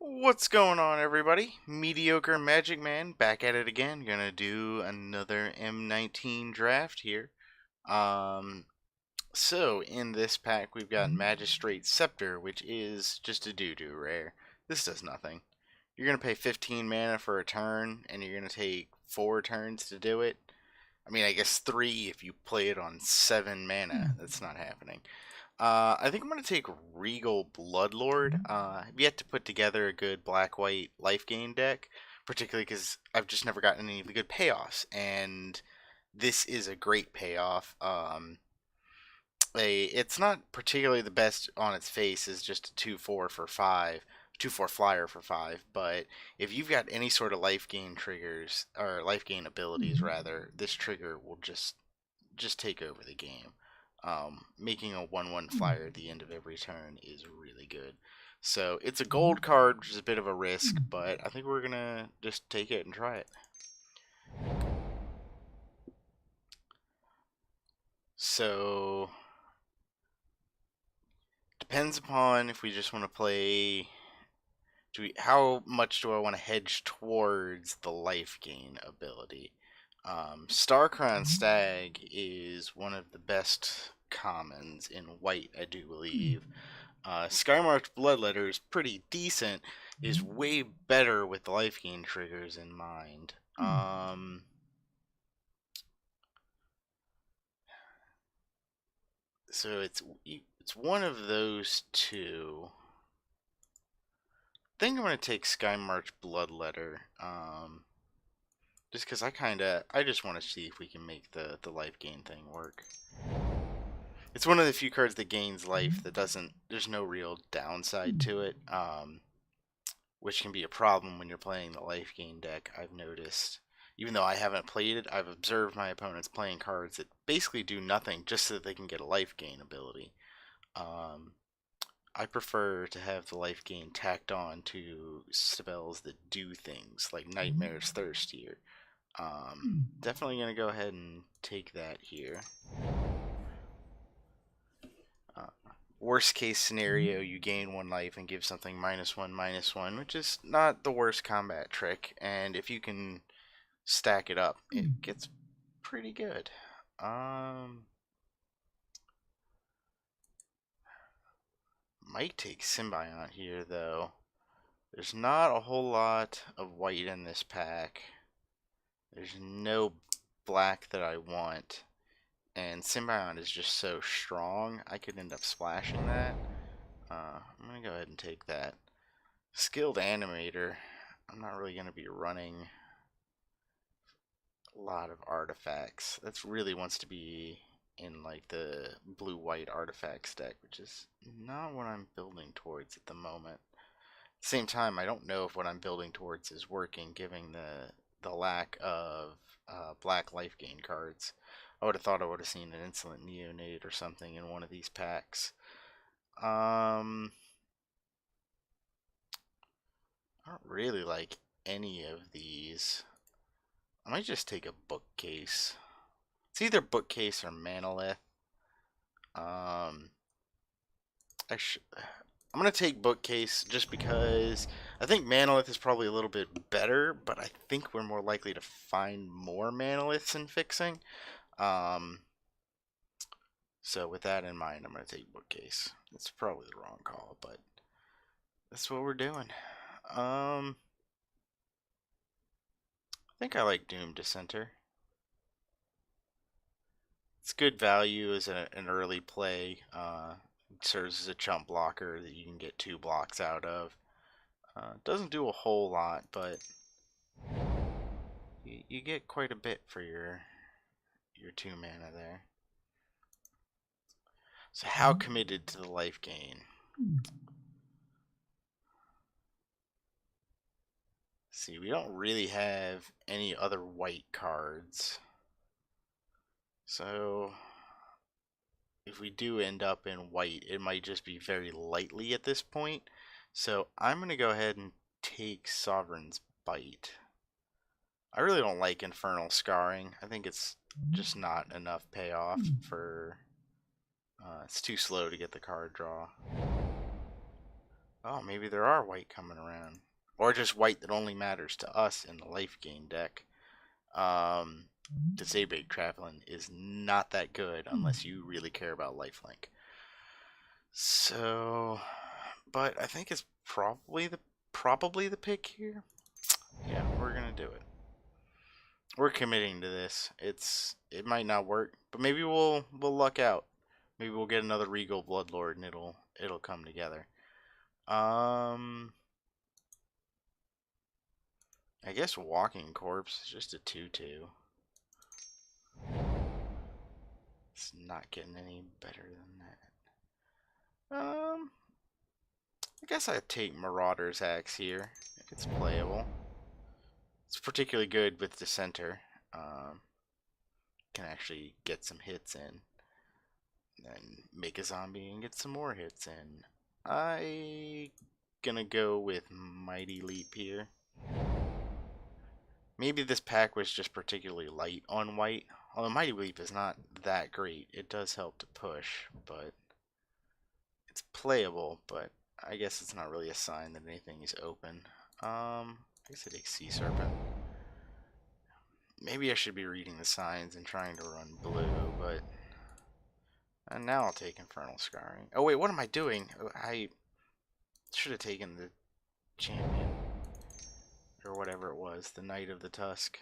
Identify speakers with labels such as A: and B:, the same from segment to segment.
A: What's going on, everybody? Mediocre Magic Man back at it again. Gonna do another M19 draft here. Um, so in this pack we've got Magistrate Scepter, which is just a doo-doo rare. This does nothing. You're gonna pay 15 mana for a turn, and you're gonna take 4 turns to do it. I mean, I guess 3 if you play it on 7 mana. That's not happening. I think I'm going to take Regal Bloodlord. I've yet to put together a good black-white life gain deck, particularly because I've just never gotten any of the good payoffs, and this is a great payoff. It's not particularly the best on its face, is just a 2/4 for 5, 2/4 flyer for 5, but if you've got any sort of life gain triggers, or life gain abilities rather, this trigger will just take over the game. Making a 1/1 flyer at the end of every turn is really good. So it's a gold card, which is a bit of a risk, but I think we're gonna just take it and try it. So depends upon if we just want to play. How much do I want to hedge towards the life gain ability? Starcrown Stag is one of the best commons in white, I do believe. Skymarked Bloodletter is pretty decent, is way better with the life gain triggers in mind. So it's one of those two. I think I'm gonna take Skymarked Bloodletter. Just because I just want to see if we can make the life gain thing work. It's one of the few cards that gains life that doesn't. There's no real downside to it, which can be a problem when you're playing the life gain deck. I've noticed, even though I haven't played it, I've observed my opponents playing cards that basically do nothing just so that they can get a life gain ability. I prefer to have the life gain tacked on to spells that do things like Nightmare's Thirst here. Definitely going to go ahead and take that here. Worst case scenario, you gain 1 life and give something -1/-1, which is not the worst combat trick. And if you can stack it up, it gets pretty good. Might take Symbiont here, though. There's not a whole lot of white in this pack. There's no black that I want. And Symbiont is just so strong, I could end up splashing that. I'm going to go ahead and take that. Skilled Animator. I'm not really going to be running a lot of artifacts. That's really wants to be in like the blue-white artifacts deck, which is not what I'm building towards at the moment. At the same time, I don't know if what I'm building towards is working, given the lack of black life gain cards. I would have thought I would have seen an Insolent Neonate or something in one of these packs. I don't really like any of these. I might just take a Bookcase. It's either Bookcase or Manolith. I'm gonna take Bookcase just because I think Manolith is probably a little bit better, but I think we're more likely to find more Manoliths in fixing. So with that in mind, I'm gonna take Bookcase. It's probably the wrong call, but that's what we're doing. I think I like Doom Dissenter. It's good value as an early play. It serves as a chump blocker that you can get 2 blocks out of. Doesn't do a whole lot, but you get quite a bit for your 2 mana there. So how committed to the life gain? See, we don't really have any other white cards. So if we do end up in white, it might just be very lightly at this point. So I'm going to go ahead and take Sovereign's Bite. I really don't like Infernal Scarring. I think it's just not enough payoff for... it's too slow to get the card draw. Oh, maybe there are white coming around. Or just white that only matters to us in the life gain deck. Um, Disabate Traveling is not that good unless you really care about lifelink. So, but I think it's probably the pick here. Yeah, we're gonna do it. We're committing to this. It might not work, but maybe we'll luck out. Maybe we'll get another Regal Bloodlord and it'll come together. I guess Walking Corpse is just a 2/2. It's not getting any better than that. I guess I'd take Marauder's Axe here. It's playable. It's particularly good with Dissenter. Can actually get some hits in. And make a zombie and get some more hits in. I gonna go with Mighty Leap here. Maybe this pack was just particularly light on white. Although Mighty Leap is not that great. It does help to push, but it's playable, but I guess it's not really a sign that anything is open. I guess I take Sea Serpent. Maybe I should be reading the signs and trying to run blue, but... And now I'll take Infernal Scarring. Oh wait, what am I doing? I should have taken the champion. Or whatever it was, the Knight of the Tusk.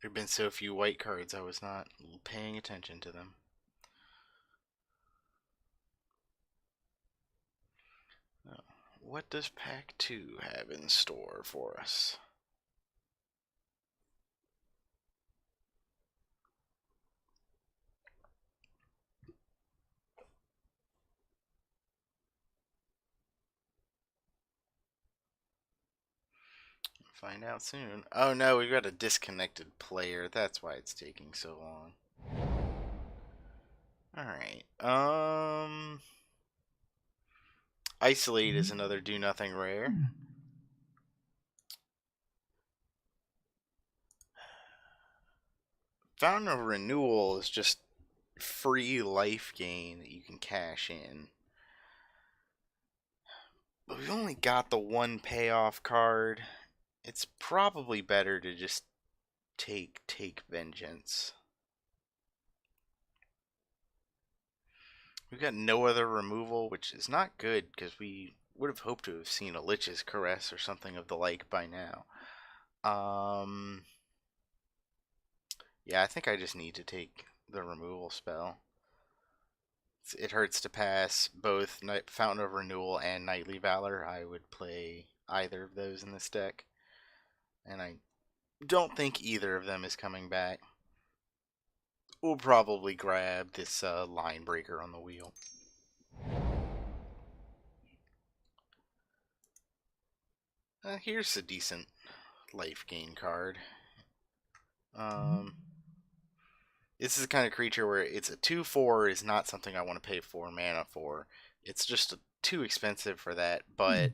A: There have been so few white cards, I was not paying attention to them. What does Pack 2 have in store for us? Find out soon. Oh no, we've got a disconnected player. That's why it's taking so long. Alright. Isolate is another do nothing rare. Fountain of Renewal is just free life gain that you can cash in. But we've only got the one payoff card. It's probably better to just take Vengeance. We've got no other removal, which is not good because we would have hoped to have seen a Lich's Caress or something of the like by now. Yeah, I think I just need to take the removal spell. It hurts to pass both Fountain of Renewal and Knightly Valor. I would play either of those in this deck. And I don't think either of them is coming back. We'll probably grab this Line Breaker on the wheel. Here's a decent life gain card. This is the kind of creature where it's a 2/4 is not something I want to pay 4 mana for. It's just too expensive for that, but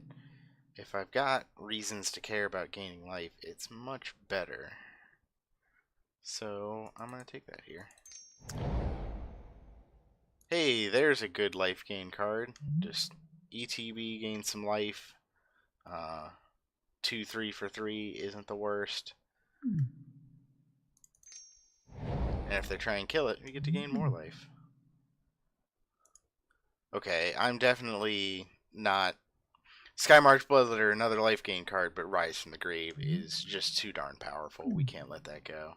A: if I've got reasons to care about gaining life, it's much better. So I'm going to take that here. Hey, there's a good life gain card. Just ETB, gain some life. 2/3 for 3 isn't the worst. And if they try and kill it, we get to gain more life. Okay, I'm definitely not... Skymark's Bloodletter, another life gain card, but Rise from the Grave is just too darn powerful. We can't let that go.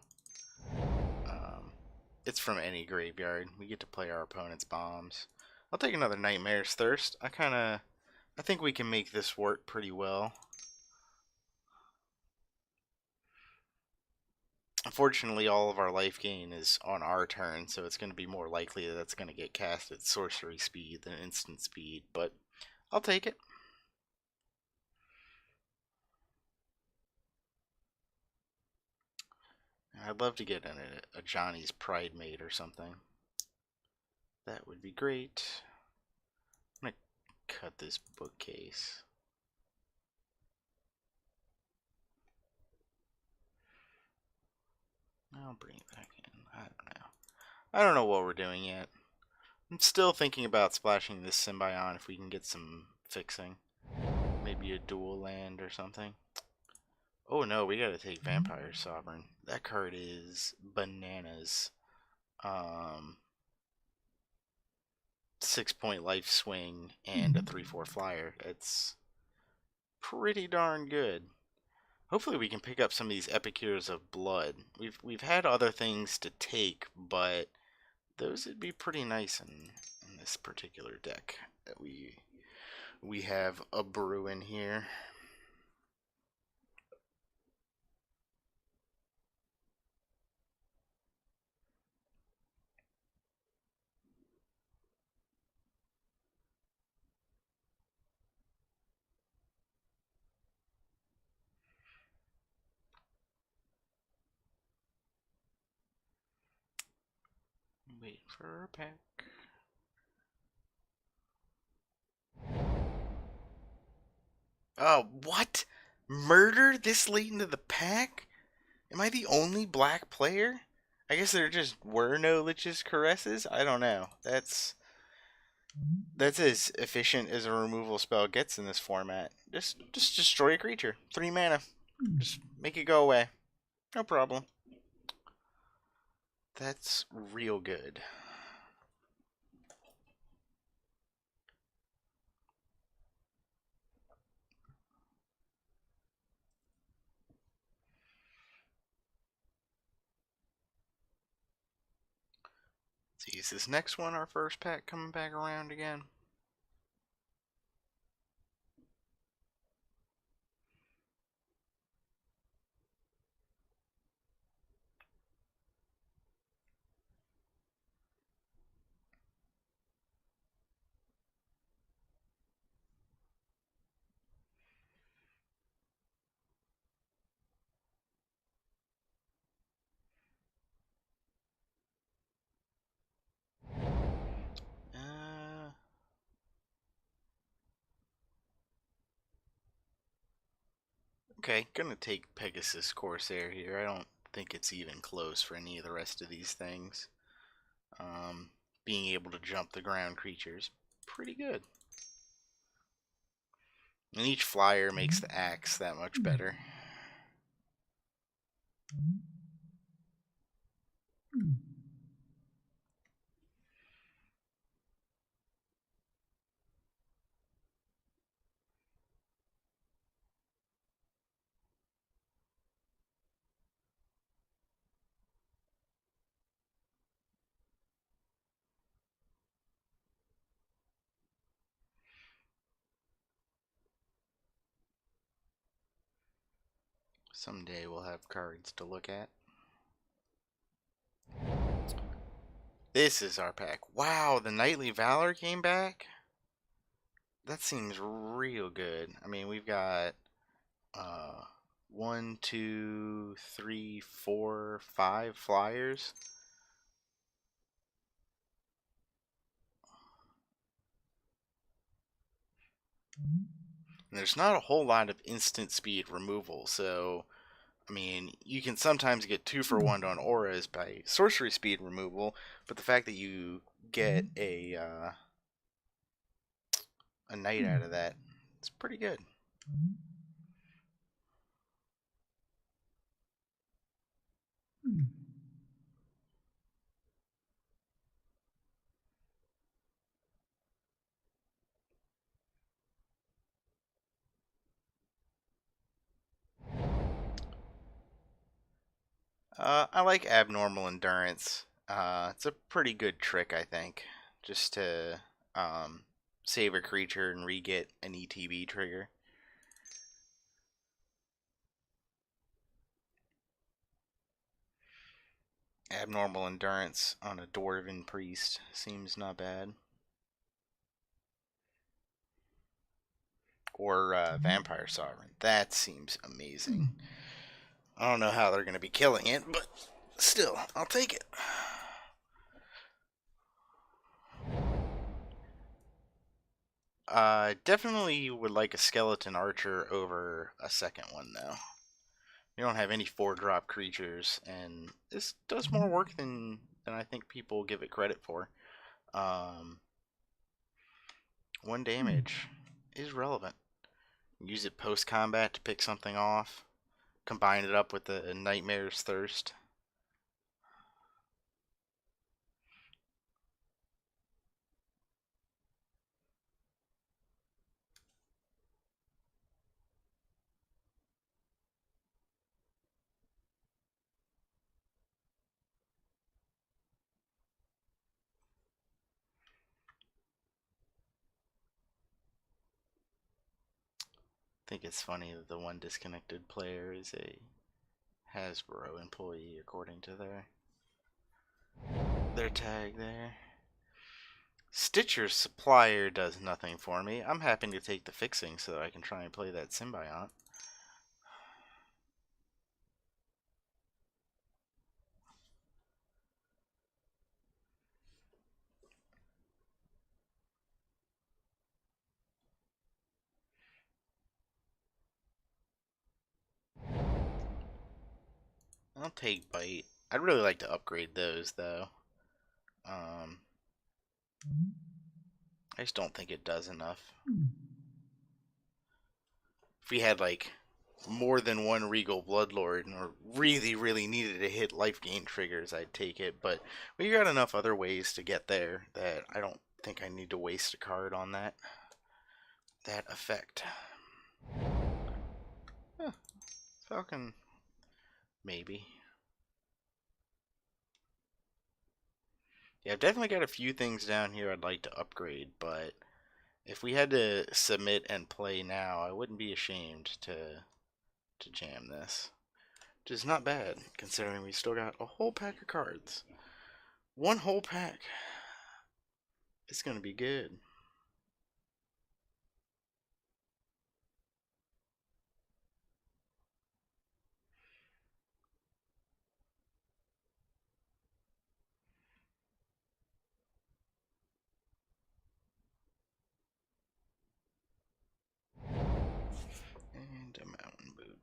A: It's from any graveyard. We get to play our opponent's bombs. I'll take another Nightmare's Thirst. I think we can make this work pretty well. Unfortunately, all of our life gain is on our turn, so it's going to be more likely that that's going to get cast at sorcery speed than instant speed, but I'll take it. I'd love to get a Johnny's Pride Mate or something. That would be great. I'm going to cut this bookcase. I'll bring it back in. I don't know what we're doing yet. I'm still thinking about splashing this Symbion if we can get some fixing. Maybe a dual land or something. Oh no, we gotta take Vampire Sovereign. That card is bananas. Um, 6-point life swing and a 3/4 flyer. It's pretty darn good. Hopefully we can pick up some of these Epicures of Blood. We've had other things to take, but those would be pretty nice in this particular deck that we have a brewing here. Wait for a pack. Oh, what? Murder this late into the pack? Am I the only black player? I guess there just were no Lich's Caresses? I don't know. That's as efficient as a removal spell gets in this format. Just destroy a creature. 3 mana. Just make it go away. No problem. That's real good. Let's use this next one, our first pack coming back around again. Uh, okay, gonna take Pegasus Corsair here. I don't think it's even close for any of the rest of these things. Being able to jump the ground creatures, pretty good. And each flyer makes the axe that much better. Someday we'll have cards to look at. This is our pack. Wow, the Knightly Valor came back? That seems real good. I mean, we've got uh, 1, 2, 3, 4, 5 flyers. And there's not a whole lot of instant speed removal, so I mean, you can sometimes get 2 for 1 on auras by sorcery speed removal, but the fact that you get a knight out of that, it's pretty good. I like Abnormal Endurance. It's a pretty good trick, I think, just to save a creature and re-get an ETB trigger. Abnormal Endurance on a Dwarven Priest seems not bad. Or Vampire Sovereign. That seems amazing. I don't know how they're going to be killing it, but still, I'll take it. Definitely would like a Skeleton Archer over a second one, though. You don't have any 4-drop creatures, and this does more work than I think people give it credit for. Um, 1 damage is relevant. Use it post combat to pick something off. Combine it up with the Nightmare's Thirst. I think it's funny that the one disconnected player is a Hasbro employee according to their tag there. Stitcher's supplier does nothing for me. I'm happy to take the fixing so that I can try and play that Symbiont. I'll take Bite. I'd really like to upgrade those though. I just don't think it does enough. If we had like more than one Regal Bloodlord or really needed to hit life gain triggers, I'd take it. But we got enough other ways to get there that I don't think I need to waste a card on that effect. Huh. Falcon, maybe. Yeah, I've definitely got a few things down here I'd like to upgrade, but if we had to submit and play now, I wouldn't be ashamed to jam this. Which is not bad, considering we still got a whole pack of cards. One whole pack. It's gonna be good. And a mountain boot.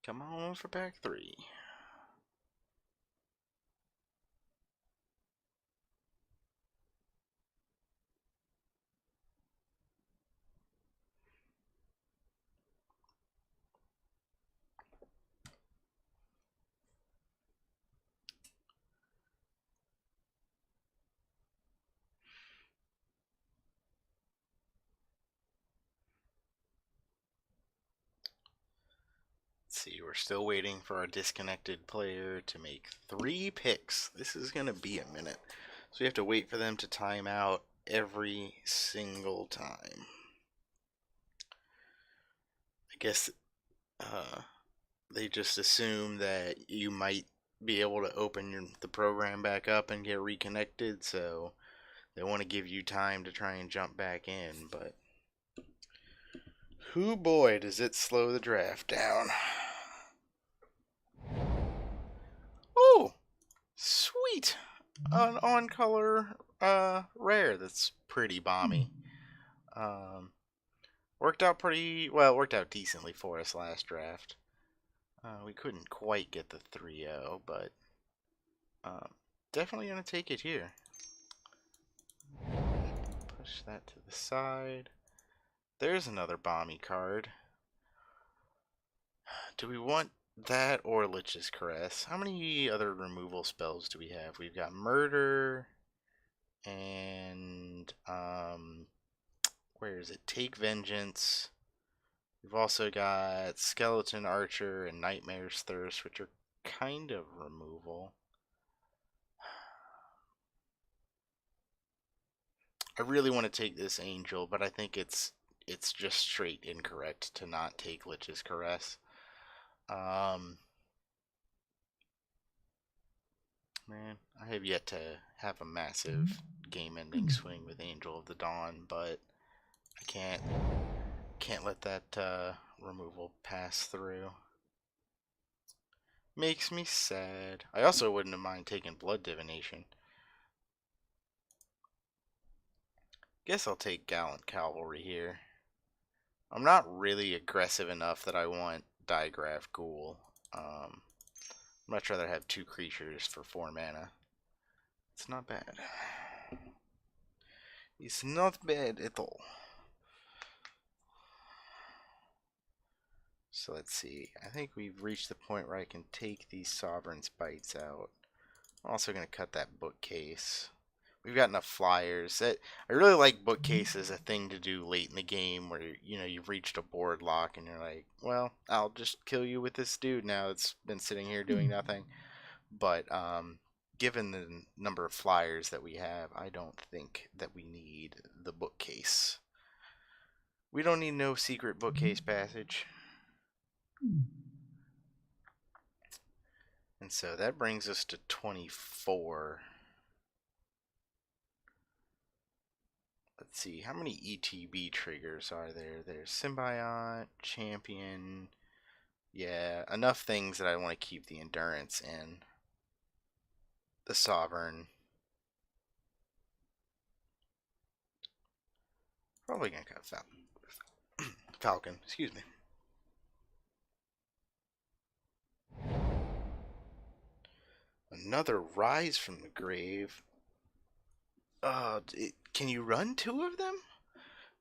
A: Come on for pack 3. Let's see, we're still waiting for our disconnected player to make 3 picks. This is gonna be a minute. So we have to wait for them to time out every single time. I guess they just assume that you might be able to open the program back up and get reconnected, so they want to give you time to try and jump back in, but whoo boy, does it slow the draft down. Oh, sweet. An on color rare that's pretty bomby. Worked out pretty well, worked out decently for us last draft. We couldn't quite get the 3-0, but definitely gonna take it here. Push that to the side. There's another bomby card. Do we want that or Lich's Caress? How many other removal spells do we have? We've got Murder and where is it? Take Vengeance. We've also got Skeleton Archer and Nightmare's Thirst, which are kind of removal. I really want to take this Angel, but I think it's just straight incorrect to not take Lich's Caress. Man, I have yet to have a massive game-ending swing with Angel of the Dawn, but I can't let that removal pass through. Makes me sad. I also wouldn't have mind taking Blood Divination. Guess I'll take Gallant Cavalry here. I'm not really aggressive enough that I want Digraph Ghoul. Much rather have 2 creatures for 4 mana. It's not bad. It's not bad at all. So let's see. I think we've reached the point where I can take these Sovereign's Bites out. I'm also going to cut that bookcase. We've got enough flyers. I really like bookcase as a thing to do late in the game where you've reached a board lock and you're like, well, I'll just kill you with this dude now that's been sitting here doing nothing. But given the number of flyers that we have, I don't think that we need the bookcase. We don't need no secret bookcase passage. And so that brings us to 24. Let's see, how many ETB triggers are there? There's Symbiote, Champion. Yeah, enough things that I want to keep the Endurance in. The Sovereign. Probably going to cut Falcon. Excuse me. Another Rise from the Grave. Can you run 2 of them?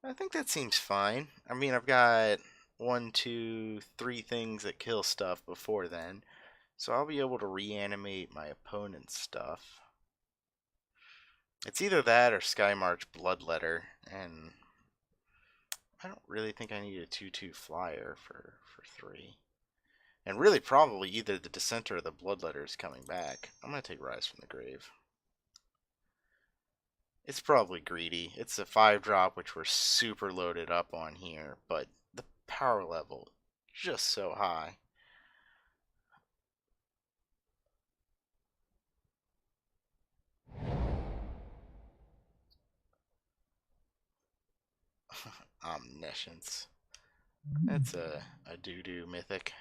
A: I think that seems fine. I mean, I've got 1, 2, 3 things that kill stuff before then. So I'll be able to reanimate my opponent's stuff. It's either that or Skymarch Bloodletter, and I don't really think I need a 2/2 flyer for 3. And really probably either the Dissenter or the Bloodletter is coming back. I'm going to take Rise from the Grave. It's probably greedy. It's a 5-drop, which we're super loaded up on here, but the power level just so high. Omniscience. That's a doo-doo mythic.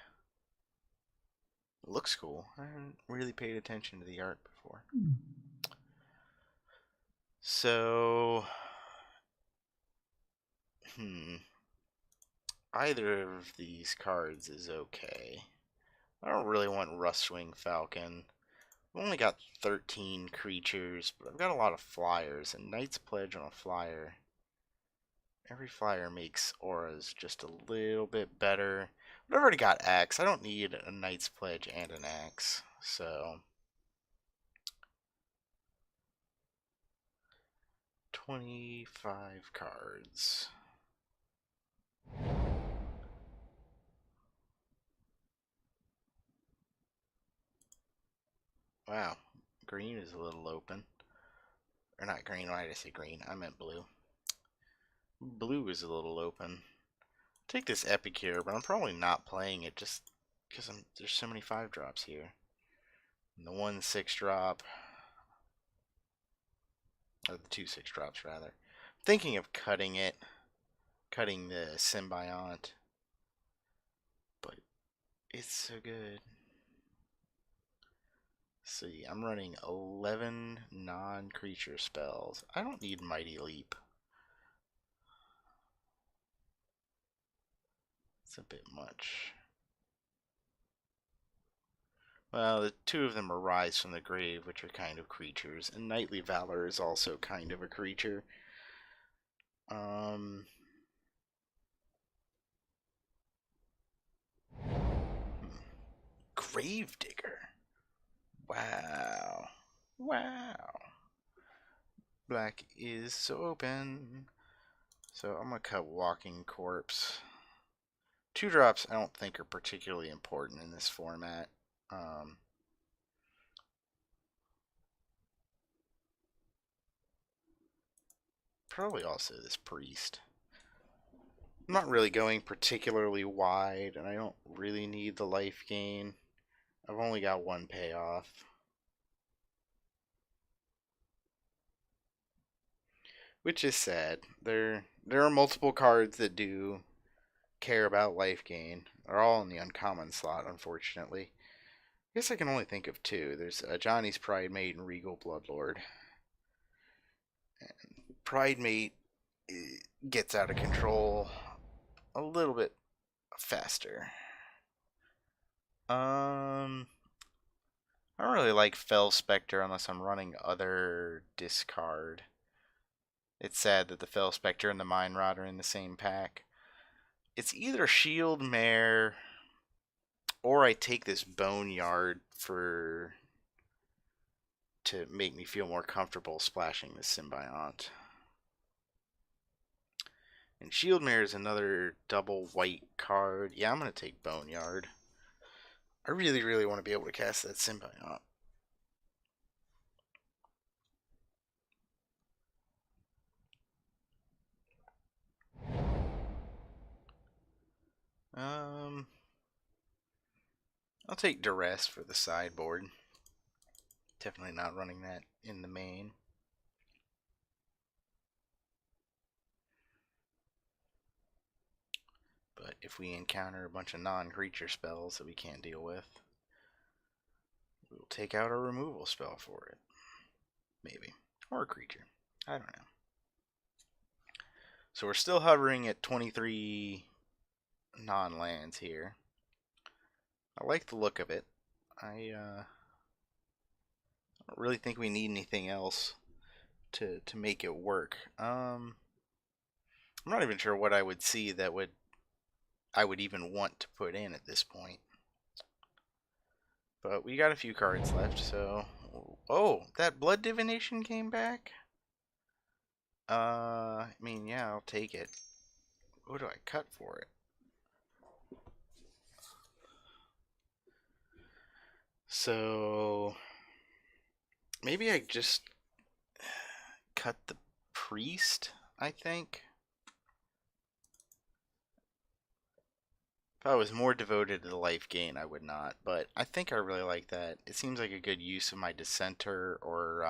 A: It looks cool. I haven't really paid attention to the art before. So, either of these cards is okay. I don't really want Rustwing Falcon. I've only got 13 creatures, but I've got a lot of flyers, and Knight's Pledge on a flyer. Every flyer makes auras just a little bit better. But I've already got Axe. I don't need a Knight's Pledge and an Axe, so 25 cards. Wow, green is a little open. Or not green, why did I say green? I meant blue. Blue is a little open. Take this Epicure, but I'm probably not playing it just because there's so many 5-drops here. And the 1 6-drop, or the 2 6-drops rather. I'm thinking of cutting it, cutting the Symbiont, but it's so good. See, I'm running 11 non-creature spells. I don't need Mighty Leap. It's a bit much. Well, the 2 of them are Rise from the Grave, which are kind of creatures, and Knightly Valor is also kind of a creature. Gravedigger. Wow. Wow. Black is so open. So I'm going to cut Walking Corpse. 2-drops I don't think are particularly important in this format. Probably also this Priest. I'm not really going particularly wide, and I don't really need the life gain. I've only got 1 payoff. Which is sad. There are multiple cards that do care about life gain. They're all in the uncommon slot, unfortunately. I guess I can only think of 2. There's Johnny's Pridemate and Regal Bloodlord. And Pridemate gets out of control a little bit faster. I don't really like Fell Spectre unless I'm running other discard. It's sad that the Fell Spectre and the Mind Rod are in the same pack. It's either Shield Mare or I take this Boneyard to make me feel more comfortable splashing this Symbiont. And Shield Mare is another double white card. Yeah, I'm going to take Boneyard. I really, really want to be able to cast that Symbiont. I'll take Duress for the sideboard. Definitely not running that in the main. But if we encounter a bunch of non-creature spells that we can't deal with, we'll take out a removal spell for it. Maybe. Or a creature. I don't know. So we're still hovering at 23 non-lands here. I like the look of it. I don't really think we need anything else to make it work. I'm not even sure what I would see that I would even want to put in at this point. But we got a few cards left, so... Oh, that Blood Divination came back? I mean, yeah, I'll take it. What do I cut for it? So... Maybe I just cut the Priest, I think. If I was more devoted to the life gain, I would not. But I think I really like that. It seems like a good use of my Dissenter, or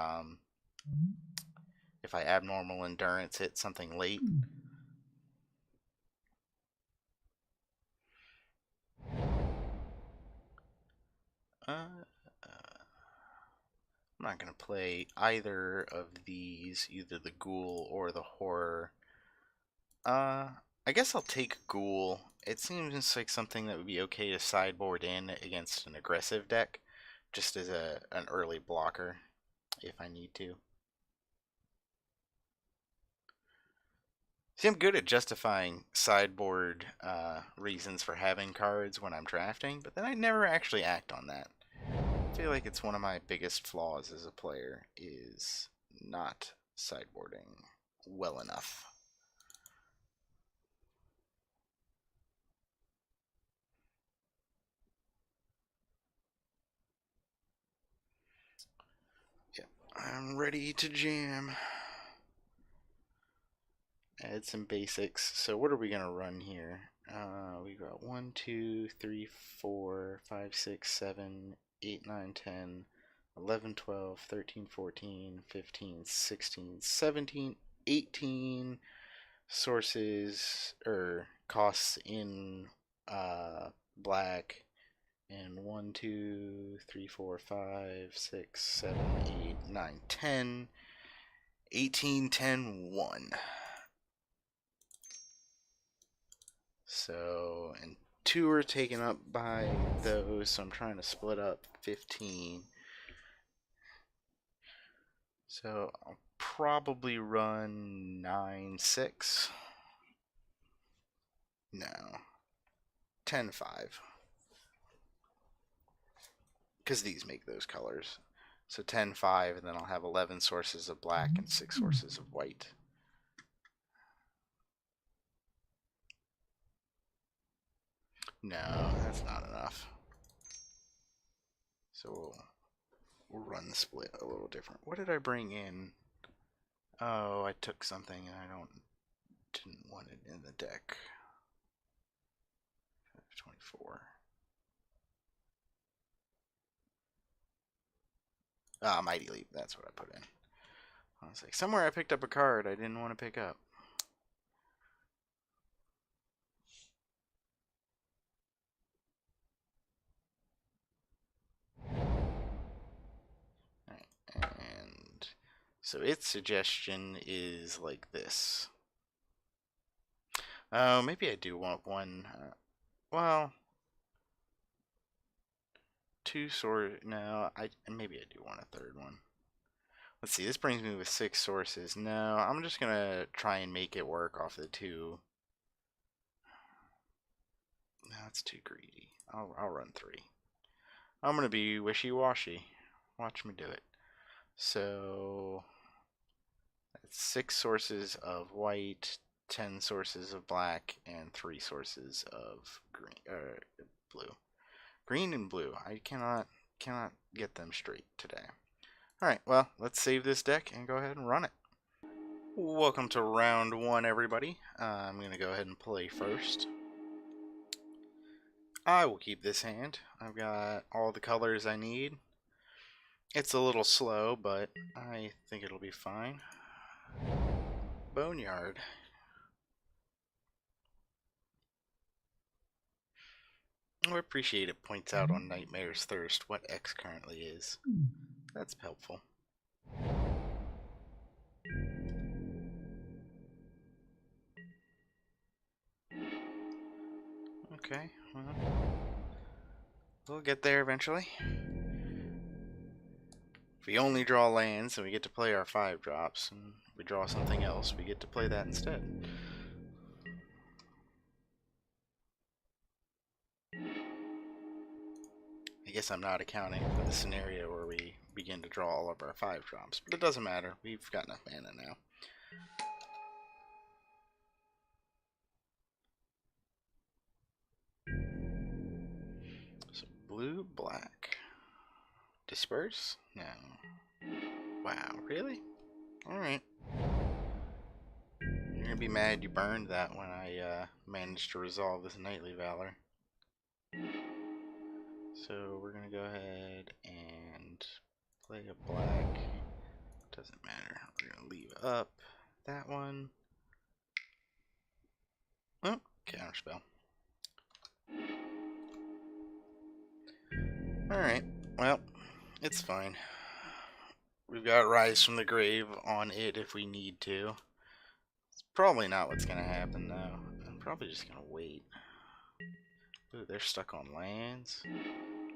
A: if I abnormal endurance hit something late. I'm not going to play either of these, either the Ghoul or the Horror. I guess I'll take Ghoul. It seems like something that would be okay to sideboard in against an aggressive deck, just as an early blocker, if I need to. See, I'm good at justifying sideboard reasons for having cards when I'm drafting, but then I never actually act on that. I feel like it's one of my biggest flaws as a player, is not sideboarding well enough. Yep, I'm ready to jam. Add some basics. So what are we gonna run here? We got 1, 2, 3, 4, 5, 6, 7, 8, 9, 10, 11, 12, 13, 14, 15, 16, 17, 18 sources or costs in black, and 1, 2, 3, 4, 5, 6, 7, 8, 9, 10, 18, 10, 1. So, and 2 are taken up by those, so I'm trying to split up 15. So I'll probably run 9, 6. No. 10, 5. Because these make those colors. So 10, 5, and then I'll have 11 sources of black and 6 sources of white. No, that's not enough. So we'll run the split a little different. What did I bring in? Oh, I took something and I didn't want it in the deck. 24. Ah, Mighty Leap, that's what I put in. I was like, somewhere I picked up a card I didn't want to pick up. And so its suggestion is like this. Oh, maybe I do want one. Well, 2 source. No, maybe I do want a third one. Let's see. This brings me with 6 sources. No, I'm just gonna try and make it work off the 2. No, that's too greedy. I'll run 3. I'm gonna be wishy-washy. Watch me do it. So that's 6 sources of white, 10 sources of black, and 3 sources of blue. Green and blue. I cannot get them straight today. Alright, well, let's save this deck and go ahead and run it. Welcome to round 1, everybody. I'm going to go ahead and play first. I will keep this hand. I've got all the colors I need. It's a little slow, but I think it'll be fine. Boneyard. I appreciate it points out on Nightmare's Thirst what X currently is. That's helpful. Okay, well, we'll get there eventually. If we only draw lands and we get to play our 5 drops, and if we draw something else, we get to play that instead. I guess I'm not accounting for the scenario where we begin to draw all of our 5 drops, but it doesn't matter. We've got enough mana now. So blue, black. Disperse? No. Wow, really? Alright. You're gonna be mad you burned that when I managed to resolve this Knightly Valor. So we're gonna go ahead and play a black. Doesn't matter. We're gonna leave up that one. Oh, counterspell. Alright, well, it's fine. We've got Rise from the Grave on it if we need to. It's probably not what's gonna happen though. I'm probably just gonna wait. Ooh, they're stuck on lands.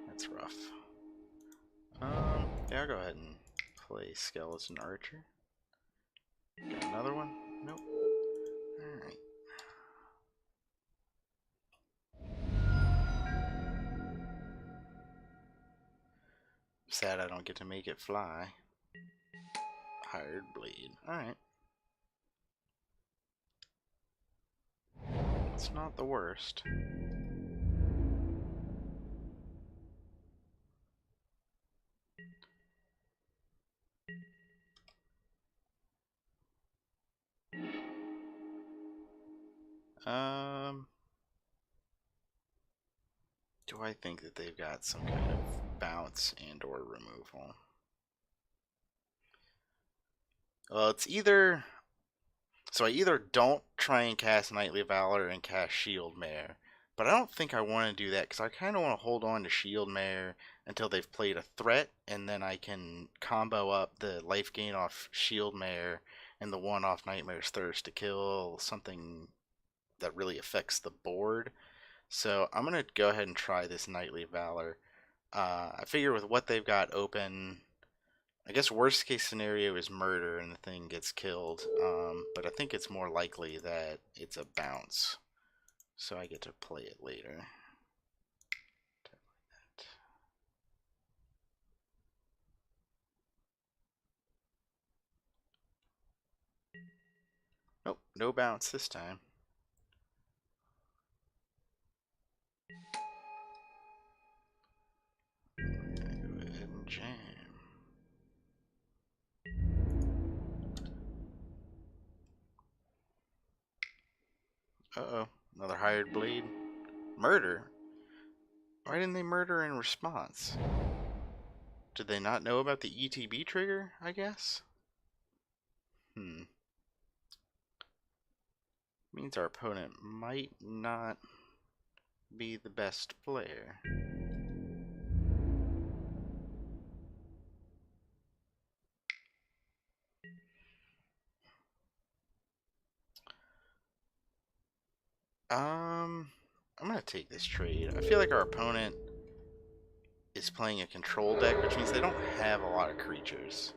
A: That's rough. Yeah, I'll go ahead and play Skeleton Archer. Got another one? Nope. Alright. Sad I don't get to make it fly. Hired Blade. Alright. It's not the worst. Do I think that they've got some kind of bounce and or removal? Well, it's either... So I either don't try and cast Knightly Valor and cast Shield Mare, but I don't think I want to do that because I kind of want to hold on to Shield Mare until they've played a threat, and then I can combo up the life gain off Shield Mare and the 1 off Nightmare's Thirst to kill something that really affects the board. So I'm going to go ahead and try this Knightly Valor. I figure with what they've got open, I guess worst case scenario is murder and the thing gets killed. But I think it's more likely that it's a bounce. So I get to play it later. Nope, no bounce this time. Jam. Uh-oh, another hired blade. Murder? Why didn't they murder in response? Did they not know about the ETB trigger, I guess? Means our opponent might not be the best player. I'm gonna take this trade. I feel like our opponent is playing a control deck, which means they don't have a lot of creatures.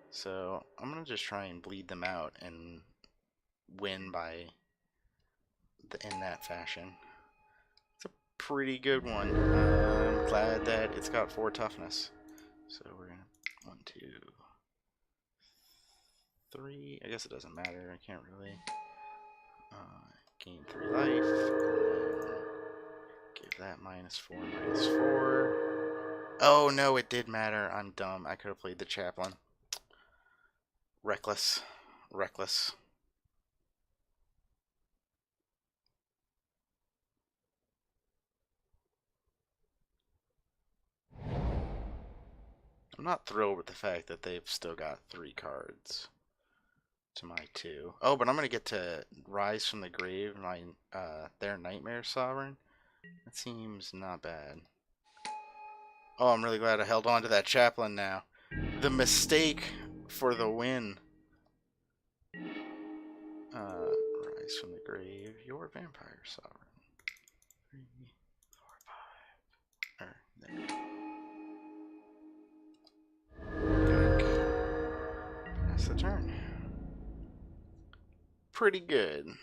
A: So I'm going to just try and bleed them out and win in that fashion. It's a pretty good one. I'm glad that it's got 4 toughness. So we're going to 1, 2, 3. I guess it doesn't matter. I can't really gain 3 life. And then give that -4, -4. Oh no, it did matter. I'm dumb. I could have played the chaplain. Reckless. Reckless. I'm not thrilled with the fact that they've still got 3 cards to my 2. Oh, but I'm going to get to Rise from the Grave, their Nightmare Sovereign. That seems not bad. Oh, I'm really glad I held on to that chaplain now. The mistake for the win. Rise from the Grave, your Vampire Sovereign. 3, 4, 5. There we go. Yoink. That's the turn. Pretty good.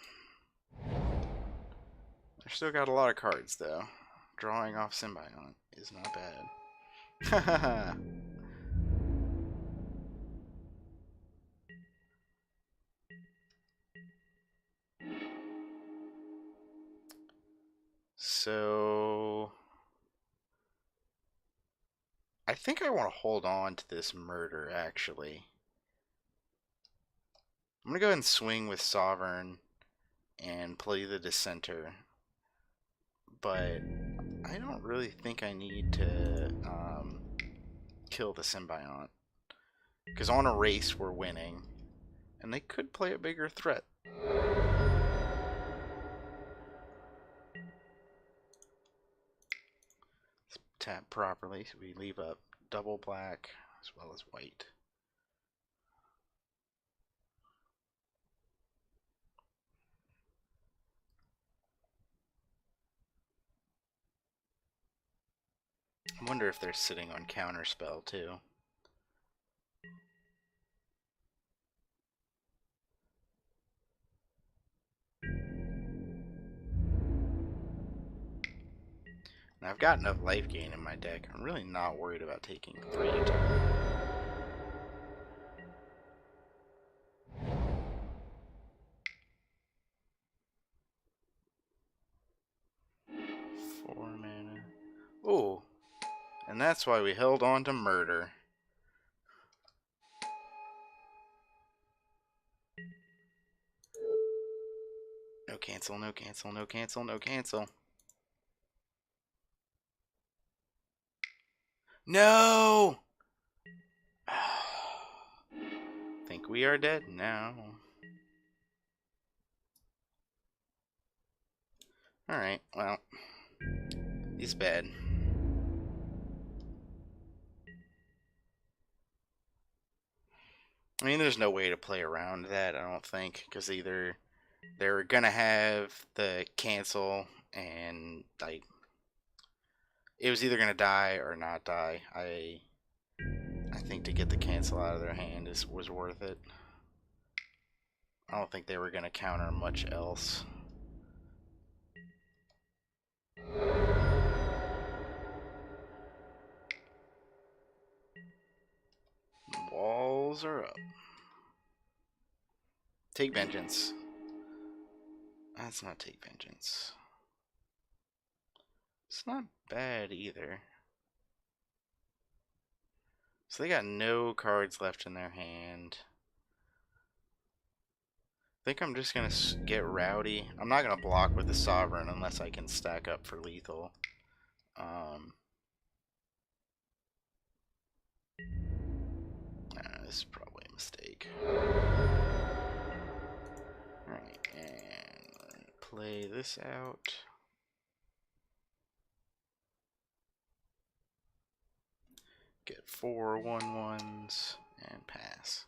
A: I've still got a lot of cards, though. Drawing off Symbiont is not bad. So I think I want to hold on to this murder, actually. I'm going to go ahead and swing with Sovereign and play the Dissenter. But I don't really think I need to kill the Symbiont. Because on a race, we're winning. And they could play a bigger threat. Let's tap properly so we leave up double black as well as white. I wonder if they're sitting on counterspell too. Now I've got enough life gain in my deck. I'm really not worried about taking 3 a turn. Four mana. Ooh. And that's why we held on to murder. No cancel, no cancel, no cancel, no cancel. No! Think we are dead now. Alright, well. He's bad. I mean, there's no way to play around that, I don't think. Because either they're gonna have the cancel and, like, it was either gonna die or not die. I think to get the cancel out of their hand was worth it. I don't think they were gonna counter much else. Walls are up. Take vengeance. That's not take vengeance. It's not bad either. So they got no cards left in their hand. I think I'm just going to get rowdy. I'm not going to block with the Sovereign unless I can stack up for lethal. This is probably a mistake. Alright, and play this out. Get 4 1/1s and pass.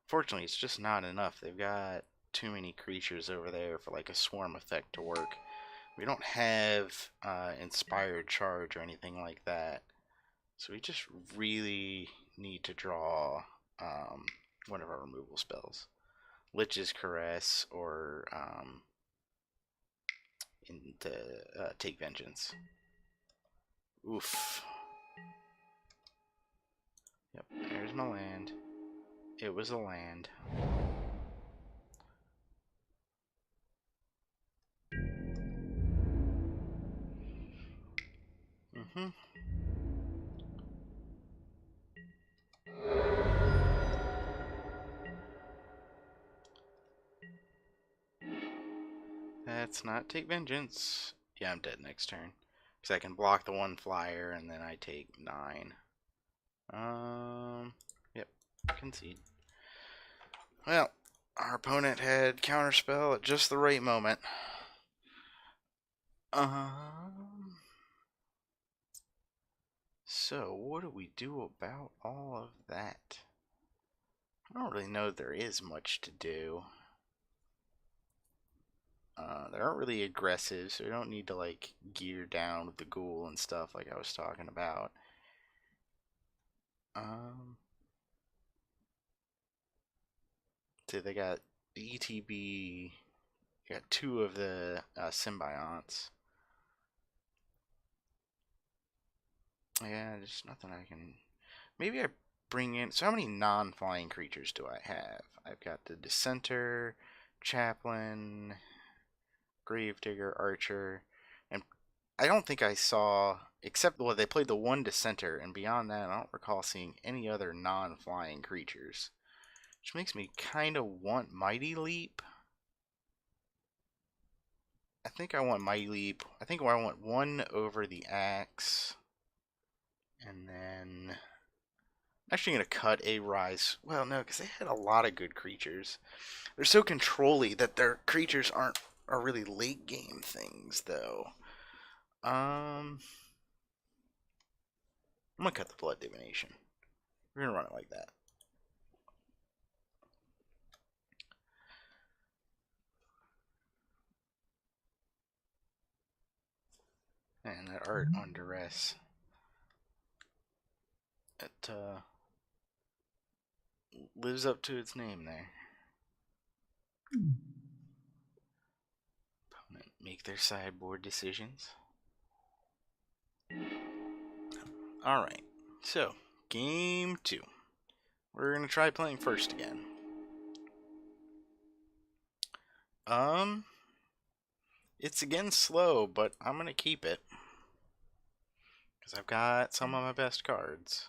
A: Fortunately, it's just not enough. They've got too many creatures over there for like a swarm effect to work. We don't have Inspired Charge or anything like that. So we just really need to draw one of our removal spells. Lich's Caress or into Take Vengeance. Oof. Yep, there's my land. It was a land. Mm-hmm. That's not Take Vengeance. Yeah, I'm dead next turn. Because I can block the one flyer and then I take 9. Yep, concede. Well, our opponent had counterspell at just the right moment. So what do we do about all of that? I don't really know there is much to do. They aren't really aggressive, so we don't need to like gear down with the ghoul and stuff like I was talking about. So they got the ETB. Got 2 of the symbionts. Yeah, there's nothing I can. Maybe I bring in. So how many non-flying creatures do I have? I've got the Dissenter, Chaplain, Gravedigger, Archer, and I don't think I saw, except well, they played the one Dissenter, and beyond that, I don't recall seeing any other non-flying creatures, which makes me kind of want Mighty Leap. I think I want Mighty Leap. I think I want 1 over the Axe, and then I'm actually going to cut a Rise. Well, no, because they had a lot of good creatures. They're so controlly that their creatures are really late game things, though. I'm gonna cut the Blood Divination. We're gonna run it like that. And that art on duress. It lives up to its name there. Opponent make their sideboard decisions. Alright, so game 2. We're gonna try playing first again. It's again slow, but I'm gonna keep it. Because I've got some of my best cards.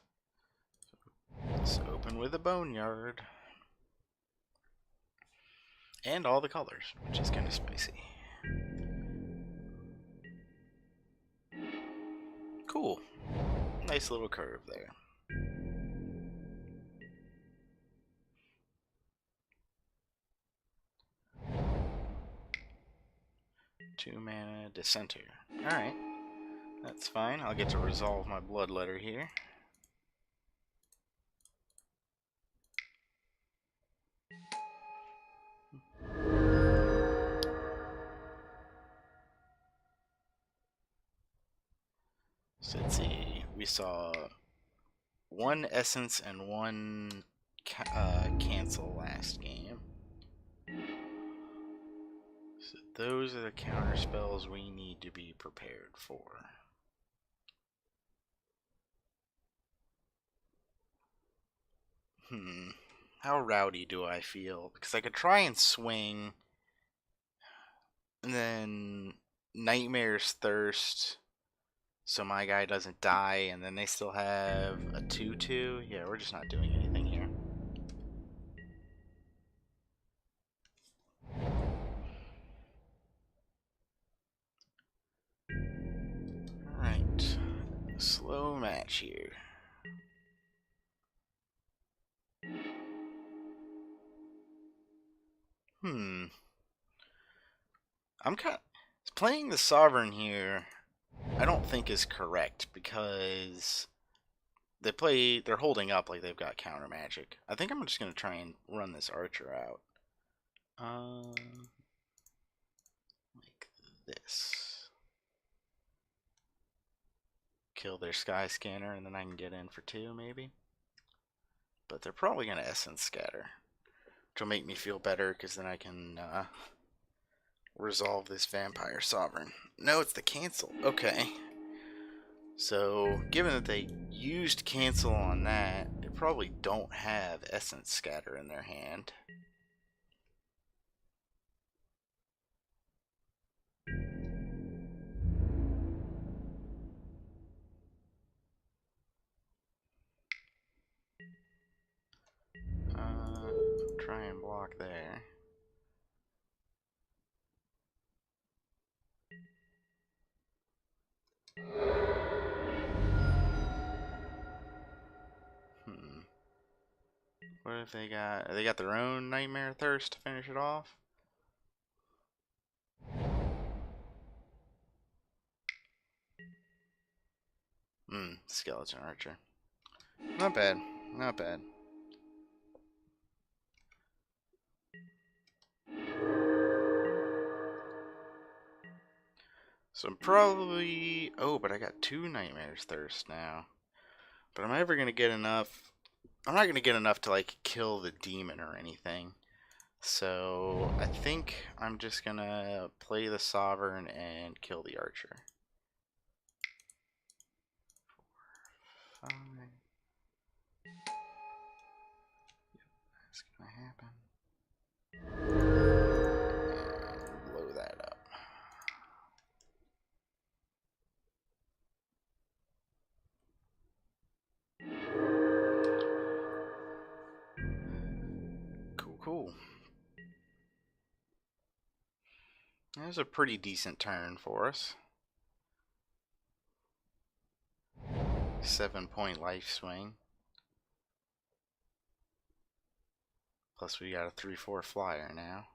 A: Let's open with a Boneyard. And all the colors, which is kind of spicy. Cool. Nice little curve there. Two mana Dissenter. Alright. That's fine. I'll get to resolve my Bloodletter here. So let's see. We saw 1 Essence and 1 cancel last game. So those are the counter spells we need to be prepared for. How rowdy do I feel? Because I could try and swing, and then Nightmare's Thirst, so my guy doesn't die, and then they still have a 2/2. Yeah, we're just not doing anything here. Alright, slow match here. I'm kind of playing the Sovereign here. I don't think is correct because they're holding up like they've got counter magic. I think I'm just gonna try and run this Archer out. Like this. kill their Sky Scanner, and then I can get in for 2, maybe. But they're probably going to Essence Scatter, which will make me feel better, because then I can resolve this Vampire Sovereign. No, it's the cancel. Okay. So, given that they used cancel on that, they probably don't have Essence Scatter in their hand. Try and block there. What if they got their own Nightmare Thirst to finish it off? Skeleton Archer. Not bad. Not bad. So I'm probably... Oh, but I got 2 Nightmare's Thirst now. But am I ever going to get enough? I'm not going to get enough to, like, kill the demon or anything. So I think I'm just going to play the Sovereign and kill the Archer. 4, 5... That's going to happen. And blow that up. Cool. That was a pretty decent turn for us. 7-point life swing. Plus we got a 3/4 flyer now.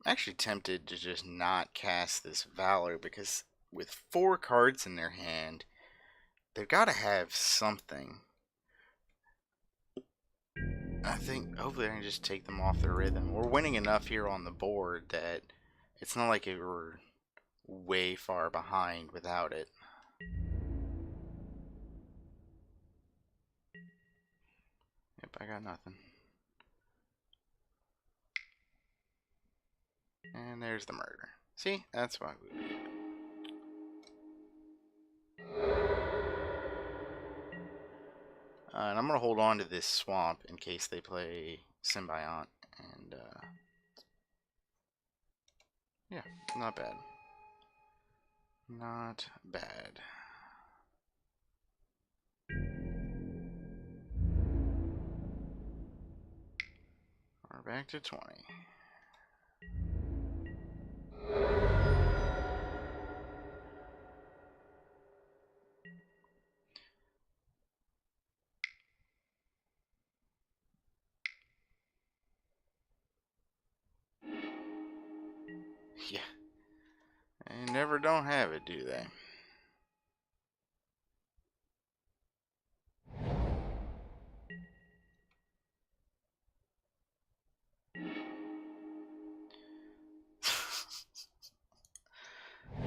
A: I'm actually tempted to just not cast this Valor because with 4 cards in their hand, they've got to have something. I think hopefully I can just take them off their rhythm. We're winning enough here on the board that it's not like we're way far behind without it. Yep, I got nothing. And there's the murder. See? That's why we would. And I'm going to hold on to this swamp in case they play Symbiont. And, yeah, not bad. Not bad. We're back to 20. Yeah. They never don't have it, do they?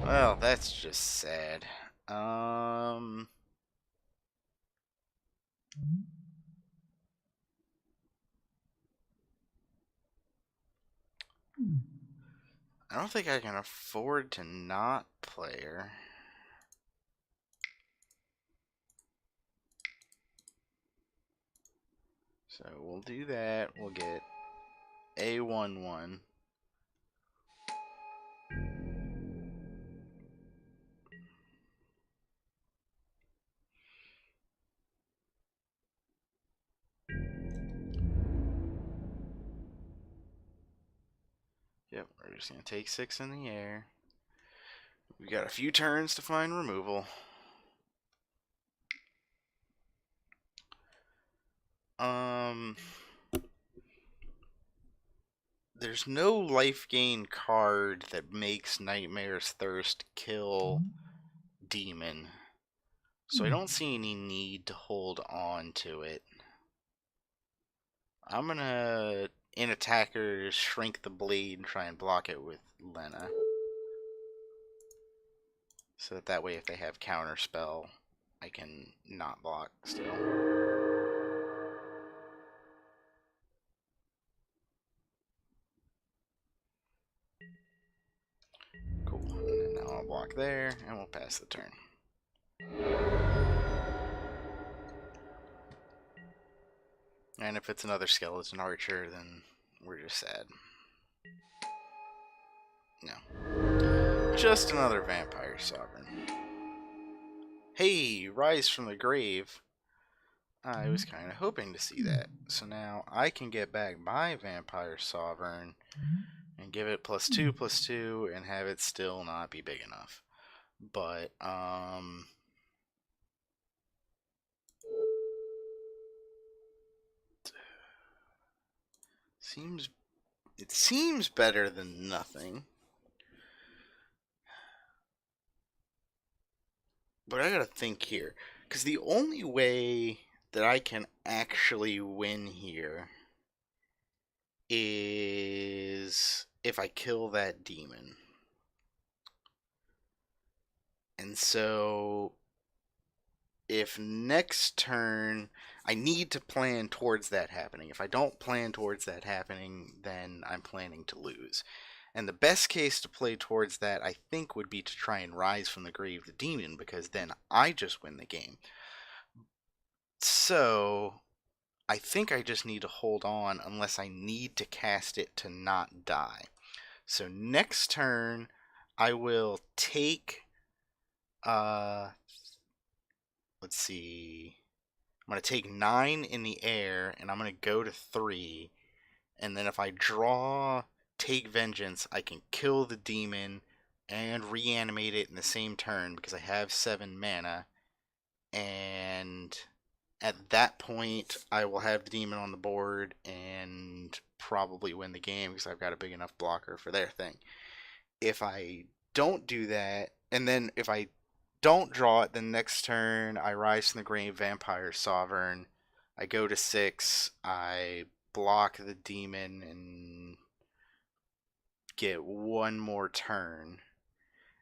A: Well, that's just sad. I don't think I can afford to not play her. So we'll do that. We'll get a 1/1. Yep, we're just going to take 6 in the air. We got a few turns to find removal. There's no life gain card that makes Nightmare's Thirst kill demon. So I don't see any need to hold on to it. I'm gonna, in attackers, shrink the blade and try and block it with Lena. So that way if they have counterspell, I can not block still. Cool. And then now I'll block there, and we'll pass the turn. And if it's another skeleton archer, then we're just sad. No. Just another vampire sovereign. Hey, rise from the grave. I was kind of hoping to see that. So now I can get back my vampire sovereign and give it +2/+2 and have it still not be big enough. But, it seems better than nothing. But I gotta think here, because the only way that I can actually win here is if I kill that demon. And so if next turn I need to plan towards that happening. If I don't plan towards that happening, then I'm planning to lose. And the best case to play towards that, I think, would be to try and rise from the grave the demon, because then I just win the game. So I think I just need to hold on unless I need to cast it to not die. So next turn, I will take, let's see, I'm going to take 9 in the air, and I'm going to go to 3, and then if I draw Take Vengeance, I can kill the demon and reanimate it in the same turn because I have 7 mana, and at that point, I will have the demon on the board and probably win the game because I've got a big enough blocker for their thing. If I don't do that, and then if I don't draw it, then next turn I rise from the grave vampire sovereign. I go to 6. I block the demon and get one more turn.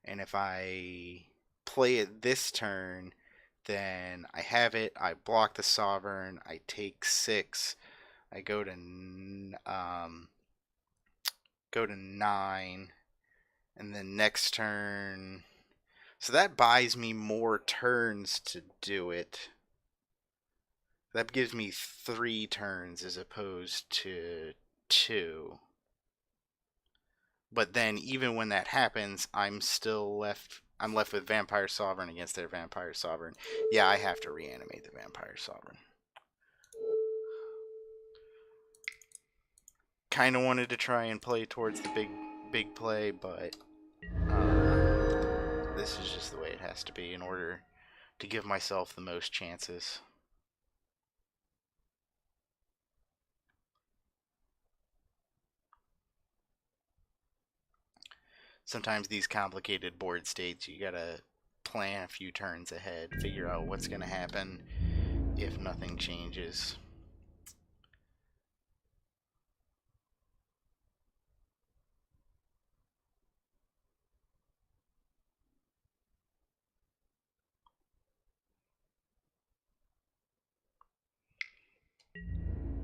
A: And if I play it this turn, then I have it. I block the sovereign. I take 6. I go to 9, and then next turn. So that buys me more turns to do it. That gives me 3 turns as opposed to 2. But then even when that happens, I'm left with Vampire Sovereign against their Vampire Sovereign. Yeah, I have to reanimate the Vampire Sovereign. Kind of wanted to try and play towards the big play, but this is just the way it has to be in order to give myself the most chances. Sometimes these complicated board states, you gotta plan a few turns ahead, figure out what's gonna happen if nothing changes.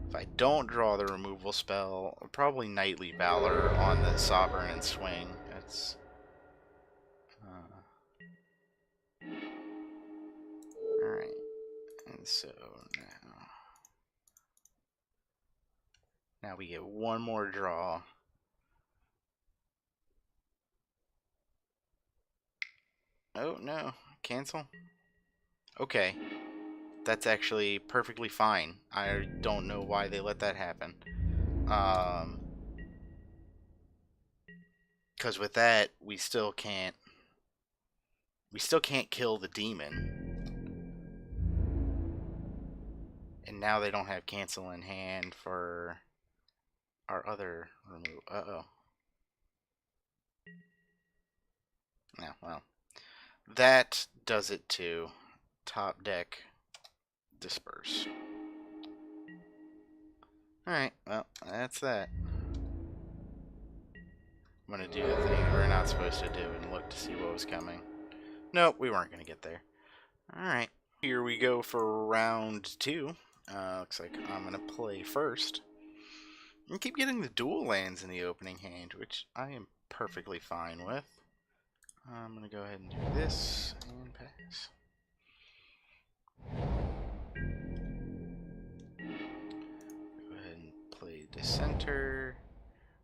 A: If I don't draw the removal spell, I'll probably Knightly Valor on the Sovereign and swing. That's alright. And so now we get one more draw. Oh no, cancel? Okay. That's actually perfectly fine. I don't know why they let that happen. Because with that, we still can't kill the demon. And now they don't have cancel in hand for our other remove. Uh-oh. Yeah, well. That does it too. Top deck, disperse. Alright, well, that's that. I'm gonna do the thing we're not supposed to do and look to see what was coming. Nope, we weren't gonna get there. Alright, here we go for round 2. Looks like I'm gonna play first. And keep getting the dual lands in the opening hand, which I am perfectly fine with. I'm gonna go ahead and do this and pass. Go ahead and play Dissenter.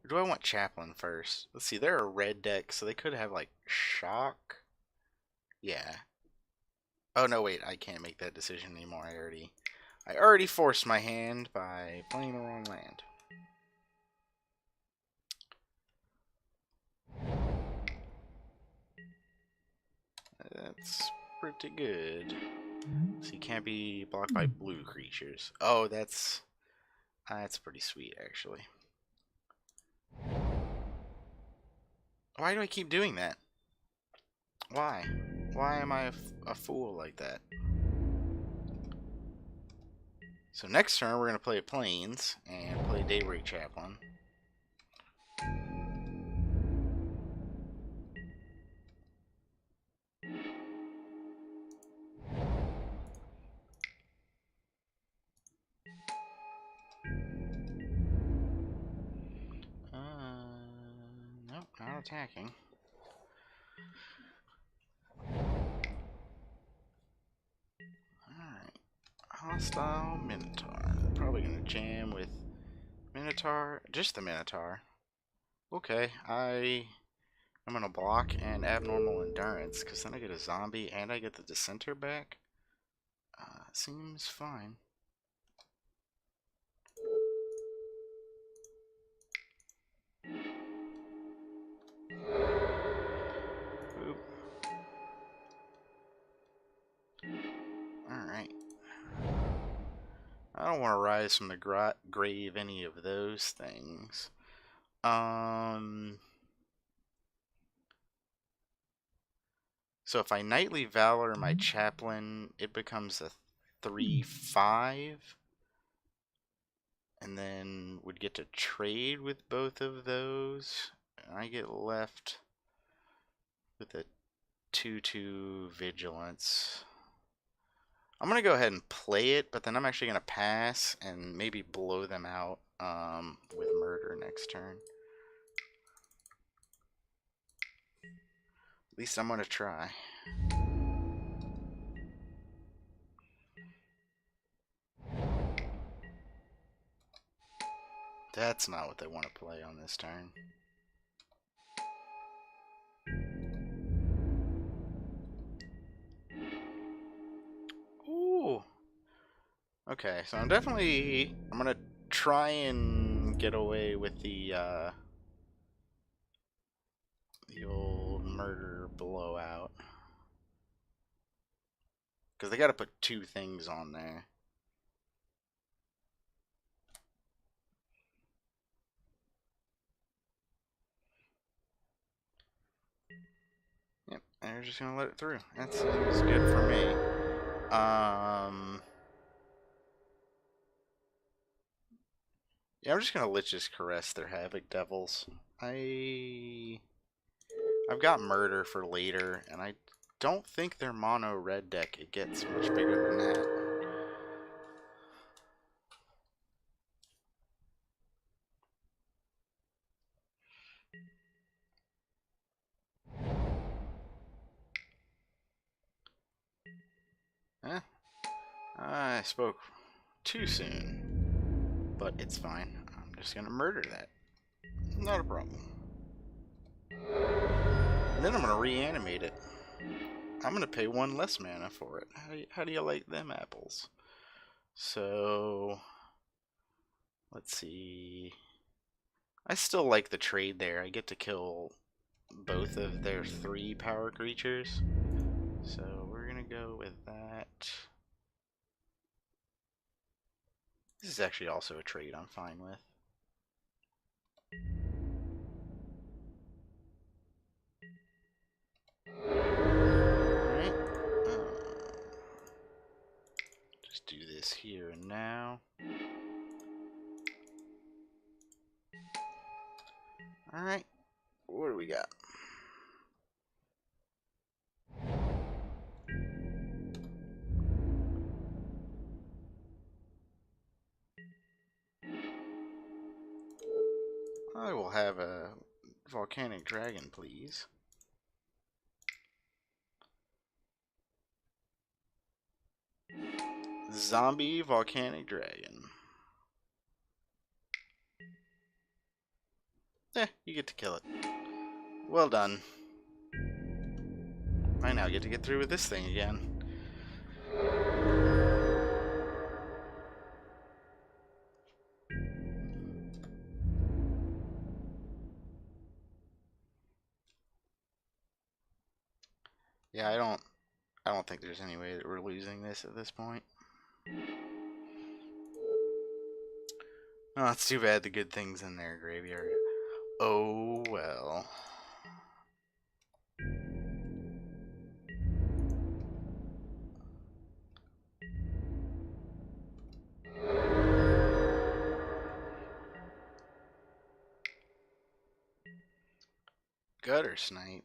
A: Or do I want Chaplain first? Let's see, they're a red deck, so they could have like Shock. Yeah. Oh no, wait, I can't make that decision anymore. I already forced my hand by playing the wrong land. That's pretty good. So you can't be blocked by blue creatures. Oh, that's pretty sweet, actually. Why do I keep doing that? Why? Why am I a fool like that? So next turn we're going to play Plains and play Daybreak Chaplain. Nope, not attacking. Alright. Hostile Minotaur. Probably going to jam with Minotaur. Just the Minotaur. Okay, I'm going to block and Abnormal Endurance, because then I get a zombie and I get the Dissenter back. Seems fine. Boop. Alright. I don't want to rise from the grave any of those things. So if I Knightly Valor my Chaplain, it becomes a 3/5. And then would get to trade with both of those. And I get left with a 2/2 Vigilance. I'm going to go ahead and play it, but then I'm actually going to pass and maybe blow them out with Murder next turn. At least I'm going to try. That's not what they want to play on this turn. Ooh. Okay, so I'm gonna try and get away with the old Murder blowout. Because they gotta put 2 things on there. Yep, they're just gonna let it through. That seems good for me. Yeah, I'm just gonna Lich's Caress their Havoc Devils. I've got Murder for later, and I don't think their mono red deck it gets much bigger than that. I spoke too soon, but it's fine. I'm just gonna murder that. Not a problem. And then I'm gonna reanimate it. I'm gonna pay 1 less mana for it. How do you like them apples? So let's see. I still like the trade there. I get to kill both of their 3 power creatures. So we're gonna go with that. This is actually also a trade I'm fine with. here and now. Alright, what do we got? I will have a volcanic dragon, please. Zombie volcanic dragon. You get to kill it. Well done. I now get to get through with this thing again. Yeah, I don't think there's any way that we're losing this at this point. Oh, it's too bad the good thing's in their graveyard. Oh well. Gutter snipe.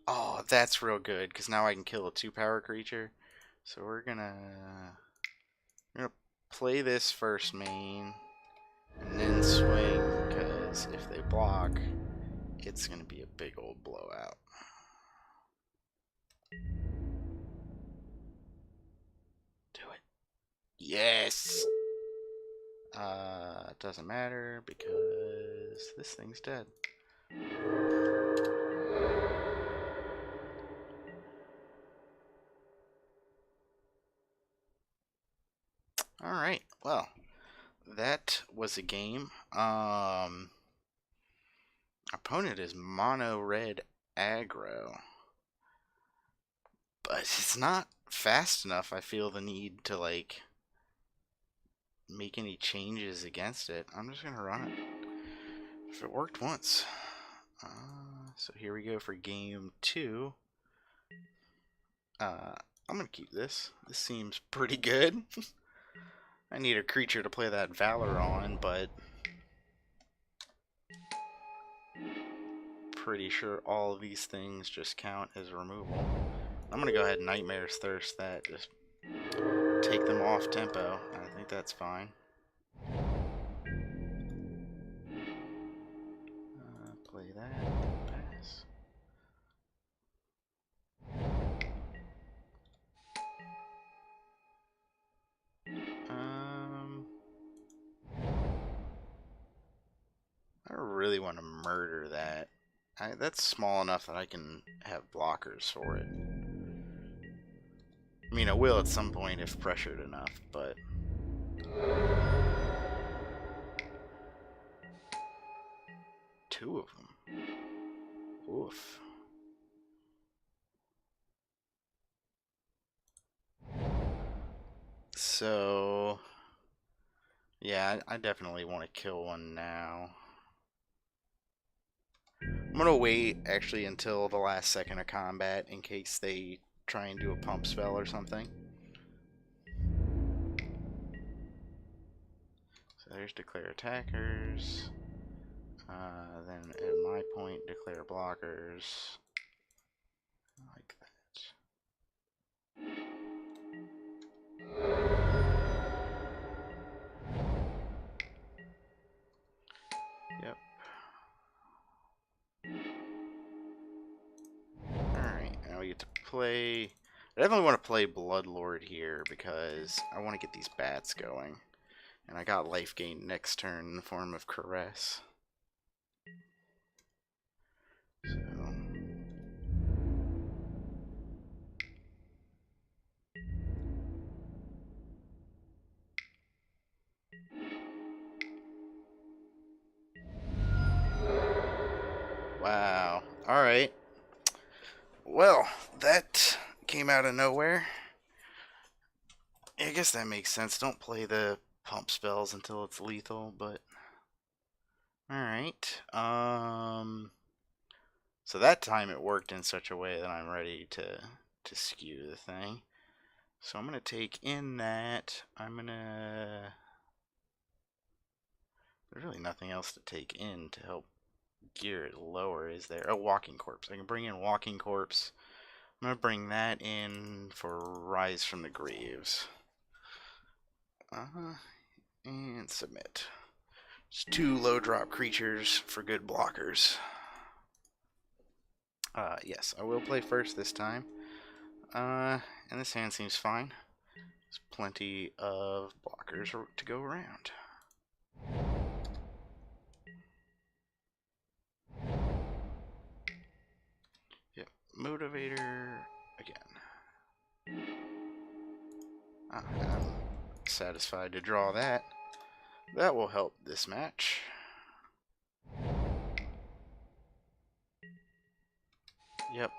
A: Oh, that's real good, because now I can kill a 2-power creature. So we're gonna play this first main, and then swing, because if they block, it's gonna be a big old blowout. Do it. Yes! Doesn't matter, because this thing's dead. Alright, well, that was a game. Opponent is mono red aggro, but it's not fast enough. I feel the need to like make any changes against it. I'm just gonna run it. If it worked once. So here we go for game 2. I'm gonna keep this. This seems pretty good. I need a creature to play that Valor on, but pretty sure all of these things just count as removal. I'm gonna go ahead and Nightmare's Thirst that, just take them off tempo. I think that's fine. Play that. Pass. I really want to murder that. That's small enough that I can have blockers for it. I mean, I will at some point if pressured enough, but... Two of them. Oof. So... Yeah, I definitely want to kill one now. I'm going to wait, actually, until the last second of combat in case they try and do a pump spell or something. So there's declare attackers. Then at my point, declare blockers. Like that. Yep. Alright, now we get to play... I definitely want to play Bloodlord here because I want to get these bats going. And I got life gain next turn in the form of Caress. So... Wow. Alright. Well, that came out of nowhere. I guess that makes sense. Don't play the pump spells until it's lethal, but Alright. So that time it worked in such a way that I'm ready to skew the thing. So I'm gonna take in that. There's really nothing else to take in to help gear it lower, is there? Oh, walking corpse. I can bring in walking corpse. I'm gonna bring that in for rise from the graves. And submit. It's 2 low drop creatures for good blockers. Yes, I will play first this time. And this hand seems fine. There's plenty of blockers to go around. Yep, motivator again. I'm satisfied to draw that. That will help this match. Yep.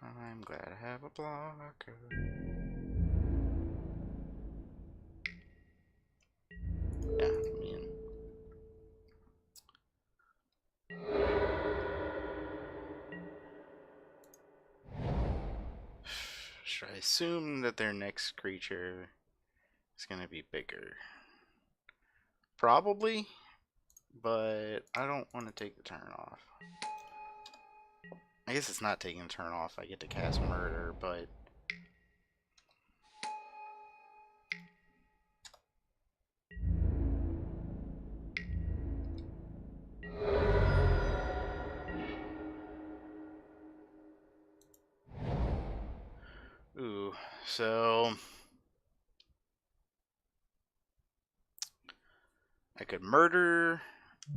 A: I'm glad I have a blocker. Yeah, I mean... Should I assume that their next creature is going to be bigger? Probably, but I don't want to take the turn off. I guess it's not taking the turn off. I get to cast Murder, but... Ooh, so... I could murder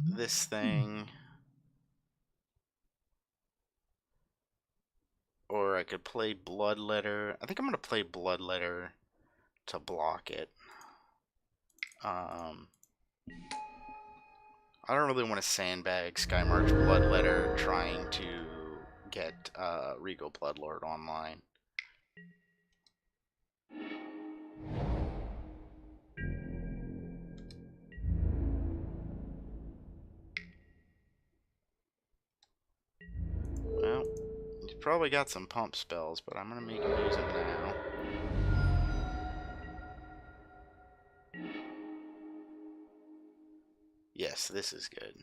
A: this thing, or I could play Bloodletter. I think I'm going to play Bloodletter to block it. I don't really want to sandbag Skymarch Bloodletter trying to get Regal Bloodlord online. Well, he's probably got some pump spells, but I'm going to make him use them now. Yes, this is good.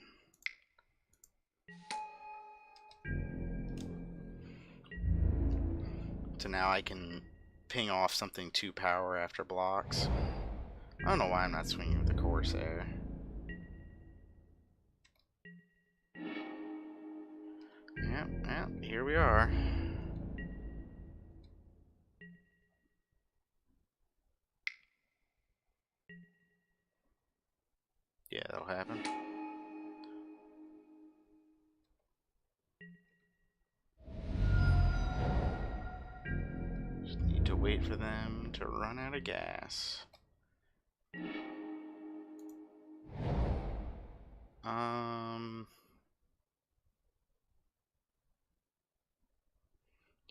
A: So now I can ping off something 2 power after blocks. I don't know why I'm not swinging with the Corsair. Yep, here we are. Yeah, that'll happen. Just need to wait for them to run out of gas.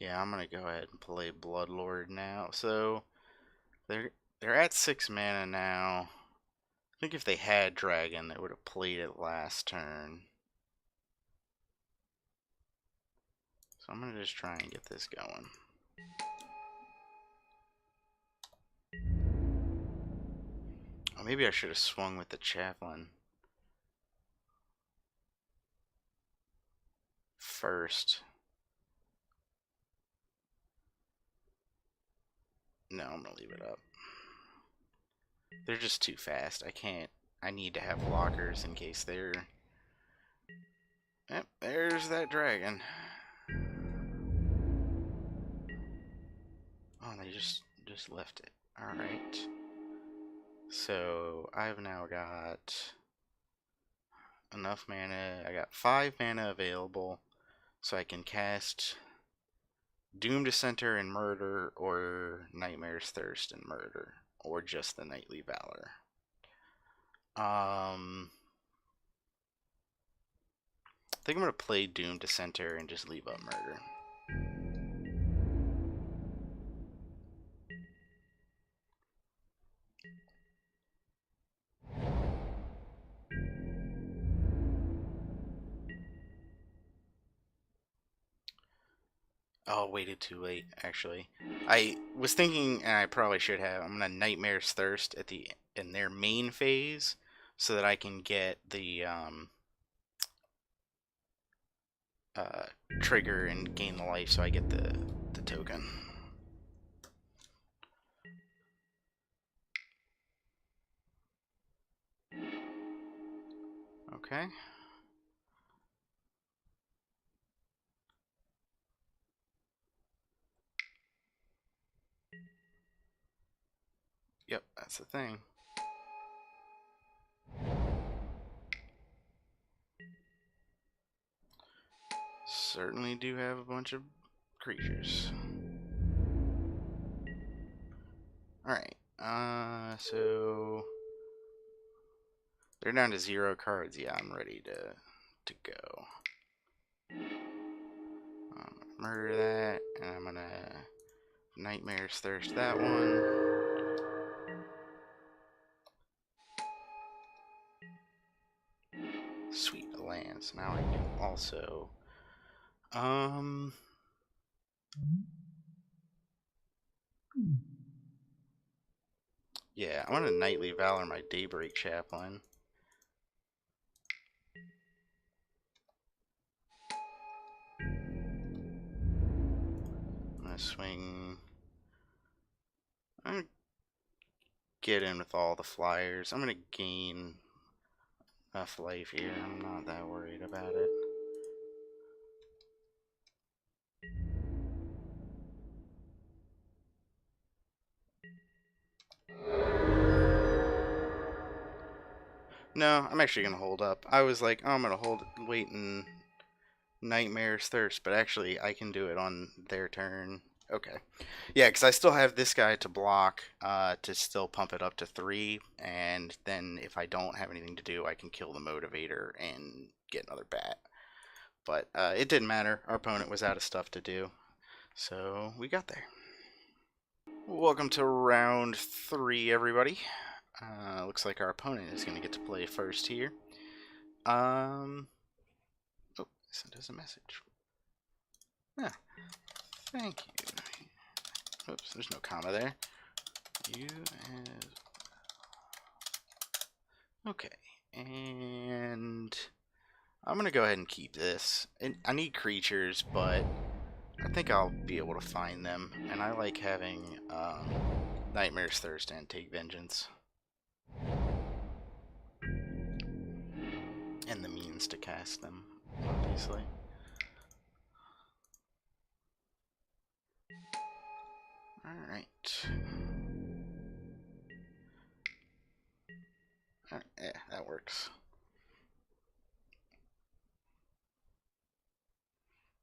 A: Yeah, I'm gonna go ahead and play Bloodlord now. So they're at 6 mana now. I think if they had Dragon, they would have played it last turn. So I'm gonna just try and get this going. Oh, maybe I should have swung with the Chaplain first. No, I'm gonna leave it up. They're just too fast. I can't. I need to have blockers in case they're... Yep, there's that dragon. Oh, they just left it. Alright. So, I've now got enough mana. I got 5 mana available, so I can cast Doom Dissenter and Murder, or Nightmare's Thirst and Murder, or just the Knightly Valor. I think I'm going to play Doom Dissenter and just leave up Murder. Oh, waited too late, actually. I was thinking, and I probably should have, I'm gonna Nightmare's Thirst at the in their main phase so that I can get the uh, trigger and gain the life so I get the token. Okay. Yep, that's the thing. Certainly do have a bunch of creatures. Alright, so they're down to 0 cards. Yeah, I'm ready to go. Murder that, and I'm gonna Nightmare's Thirst that one. Sweet, the lands. Now I can also yeah, I want to Knightly Valor my Daybreak Chaplain. I'm gonna swing. I'm gonna get in with all the flyers. I'm gonna gain enough life here. I'm not that worried about it. No, I'm actually gonna hold up. I was like, oh, I'm gonna wait and Nightmare's Thirst, but actually I can do it on their turn. Okay. Yeah, because I still have this guy to block to still pump it up to 3, and then if I don't have anything to do, I can kill the Motivator and get another bat. But it didn't matter. Our opponent was out of stuff to do, so we got there. Welcome to round 3, everybody. Looks like our opponent is going to get to play first here. Oh, sent us a message. Yeah, thank you. Oops, there's no comma there. You have... Okay, and I'm going to go ahead and keep this. I need creatures, but I think I'll be able to find them, and I like having Nightmare's Thirst and Take Vengeance. And the means to cast them, obviously. Alright. Yeah, that works.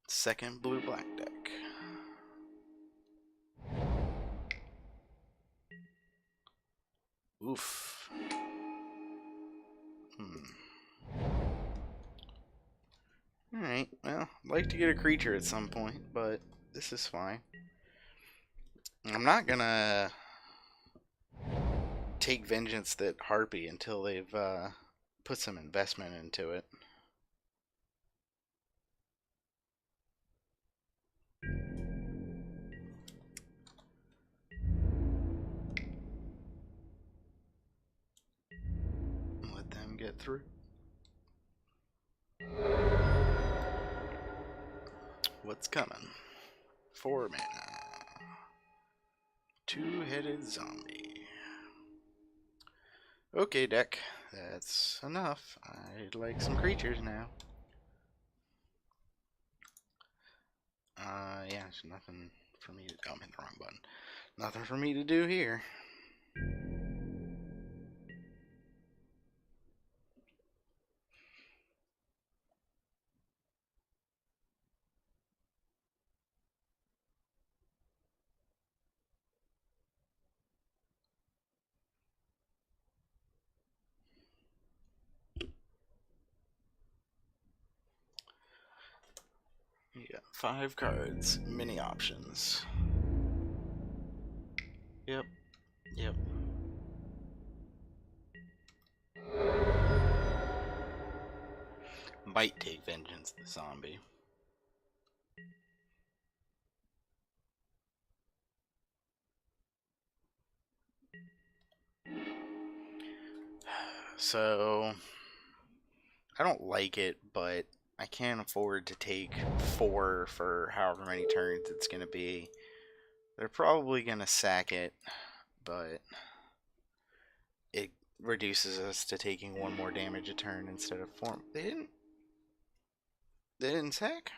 A: Second blue-black deck. Oof. Alright, well, I'd like to get a creature at some point, but this is fine. I'm not gonna take Vengeance that Harpy until they've put some investment into it. Let them get through. What's coming? 4 mana. 2-headed zombie. Okay, deck. That's enough. I'd like some creatures now. Yeah, there's nothing for me to... Oh, I'm in the wrong button. Nothing for me to do here. You got 5 cards, many options. Yep, yep. Might take Vengeance the zombie. So I don't like it, but I can't afford to take 4 for however many turns it's going to be. They're probably going to sack it, but it reduces us to taking 1 more damage a turn instead of 4. They didn't sack?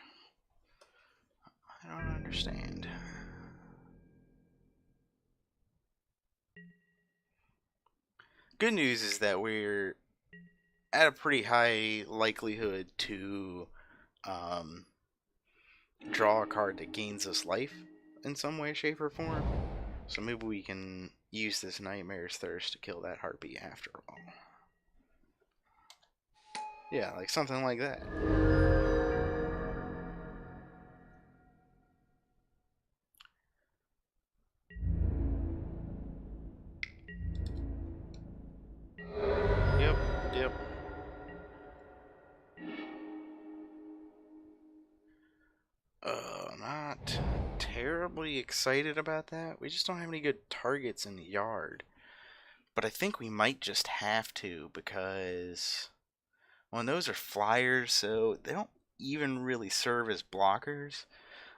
A: I don't understand. Good news is that we're at a pretty high likelihood to um, draw a card that gains us life in some way, shape, or form. So maybe we can use this Nightmare's Thirst to kill that heartbeat after all. Yeah, like something like that. Yep, yep. Not terribly excited about that. We just don't have any good targets in the yard. But I think we might just have to because, well, those are flyers, so they don't even really serve as blockers.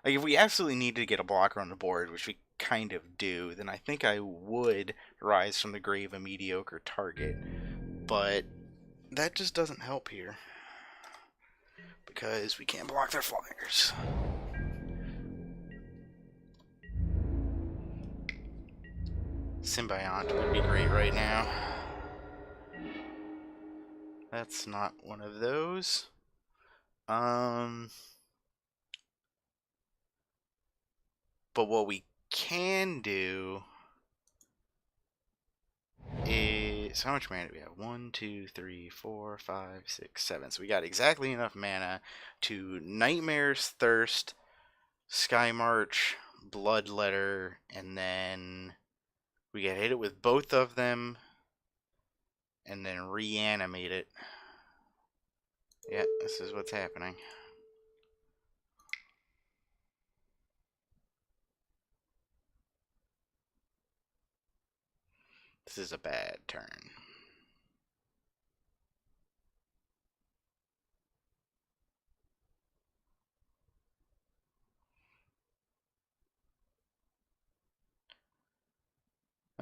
A: Like, if we absolutely need to get a blocker on the board, which we kind of do, then I think I would Rise from the Grave a mediocre target. But that just doesn't help here because we can't block their flyers. Symbiont would be great right now. That's not one of those. But what we can do is, how much mana do we have? 1, 2, 3, 4, 5, 6, 7. So we got exactly enough mana to Nightmare's Thirst, Sky March, Bloodletter, and then we get hit it with both of them, and then reanimate it. Yeah, this is what's happening. This is a bad turn.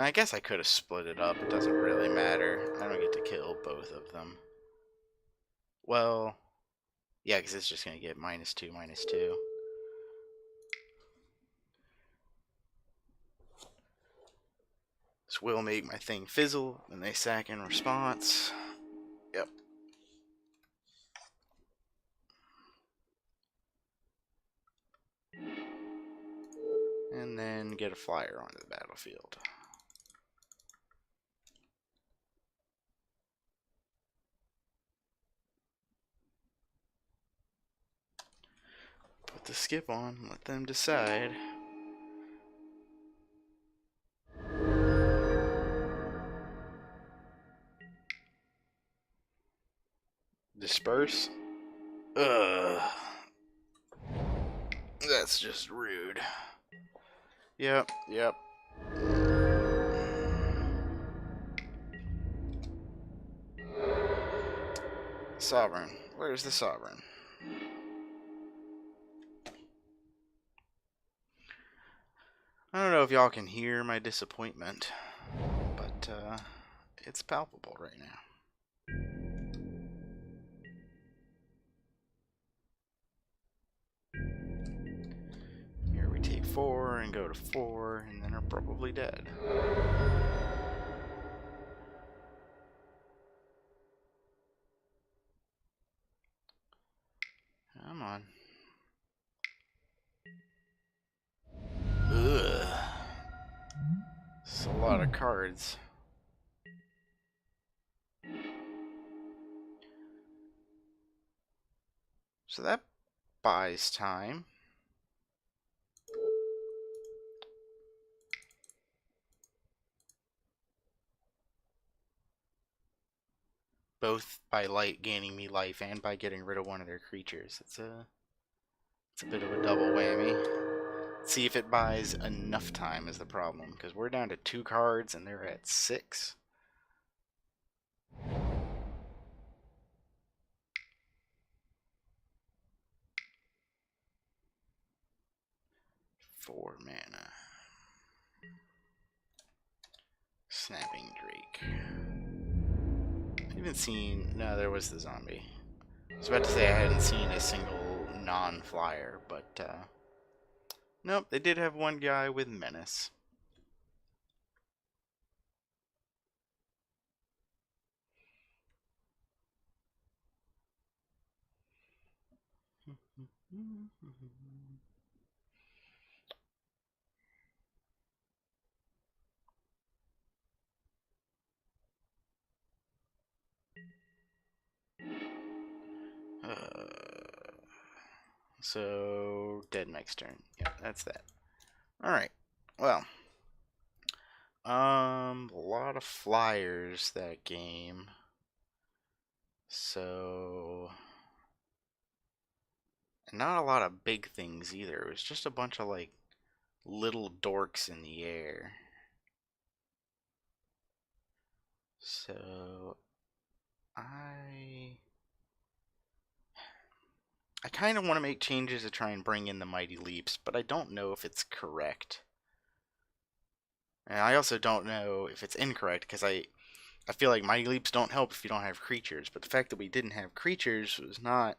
A: I guess I could have split it up. It doesn't really matter. I don't get to kill both of them. Well, yeah, because it's just going to get -2, -2. This will make my thing fizzle, and they sack in response. Yep. And then get a flyer onto the battlefield. Put the skip on, let them decide. Disperse? Ugh. That's just rude. Yep, yep. Sovereign. Where's the Sovereign? I don't know if y'all can hear my disappointment, but it's palpable right now. Here we take 4 and go to 4, and then are probably dead. Come on. Ugh. It's a lot of cards. So that buys time. Both by light gaining me life and by getting rid of one of their creatures. It's a bit of a double whammy. Let's see if it buys enough time is the problem, because we're down to 2 cards and they're at 6. 4 mana. Snapping Drake. I haven't seen... No, there was the zombie. I was about to say I hadn't seen a single non-flyer, but nope, they did have one guy with Menace. So, dead next turn. Yeah, that's that. Alright. Well. A lot of flyers that game. So, not a lot of big things either. It was just a bunch of like little dorks in the air. So, I kind of want to make changes to try and bring in the Mighty Leaps, but I don't know if it's correct. And I also don't know if it's incorrect, because I feel like Mighty Leaps don't help if you don't have creatures, but the fact that we didn't have creatures was not...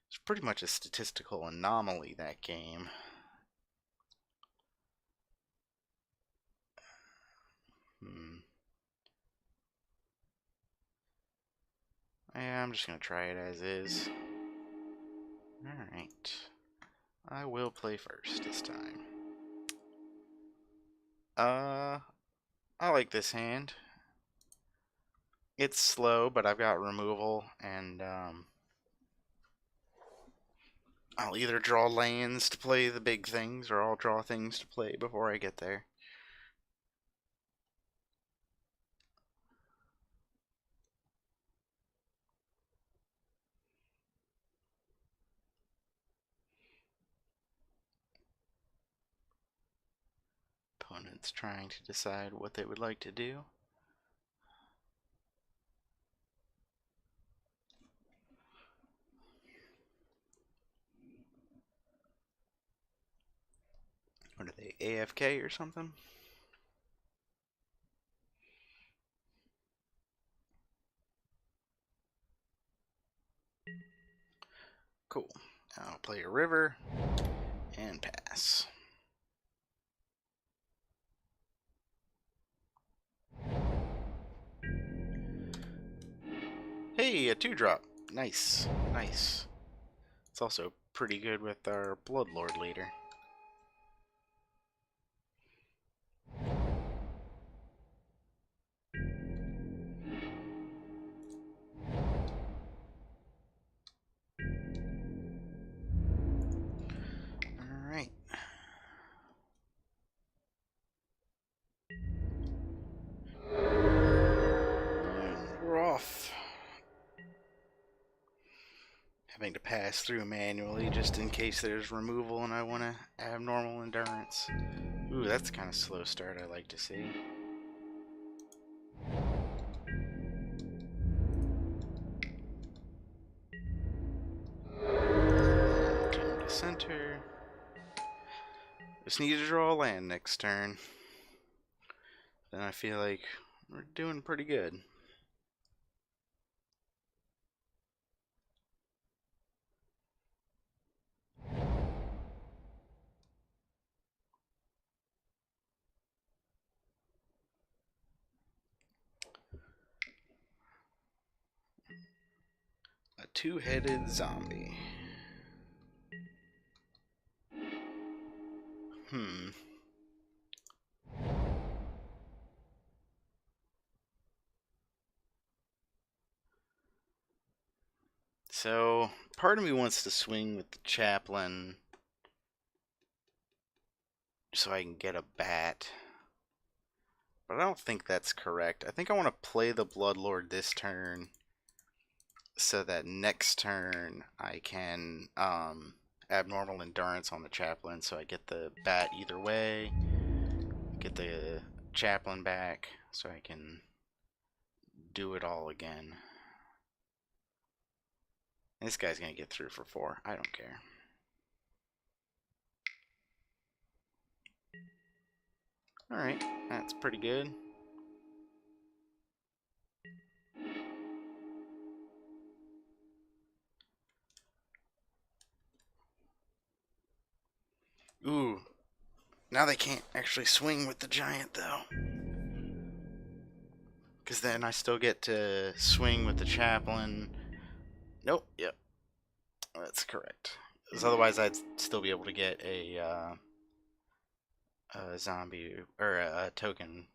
A: It's pretty much a statistical anomaly, that game. Yeah, I'm just going to try it as is. Alright. I will play first this time. I like this hand. It's slow, but I've got removal, and I'll either draw lands to play the big things, or I'll draw things to play before I get there. Opponent's trying to decide what they would like to do. What are they, AFK or something? Cool. I'll play a river and pass. Hey, a 2-drop. Nice, nice. It's also pretty good with our Bloodlord leader. Alright. We're off. Having to pass through manually just in case there's removal and I want to abnormal endurance. Ooh, that's kind of slow start I like to see. Come to center. Just need to draw a land next turn. Then I feel like we're doing pretty good. A 2-headed zombie. So, part of me wants to swing with the chaplain so I can get a bat. But I don't think that's correct. I think I want to play the Bloodlord this turn so that next turn I can abnormal endurance on the chaplain, so I get the bat either way, get the chaplain back so I can do it all again. This guy's gonna get through for 4. I don't care. Alright, that's pretty good. Ooh, now they can't actually swing with the giant, though. Because then I still get to swing with the chaplain. Nope, yep, that's correct. Because otherwise I'd still be able to get a zombie, or a token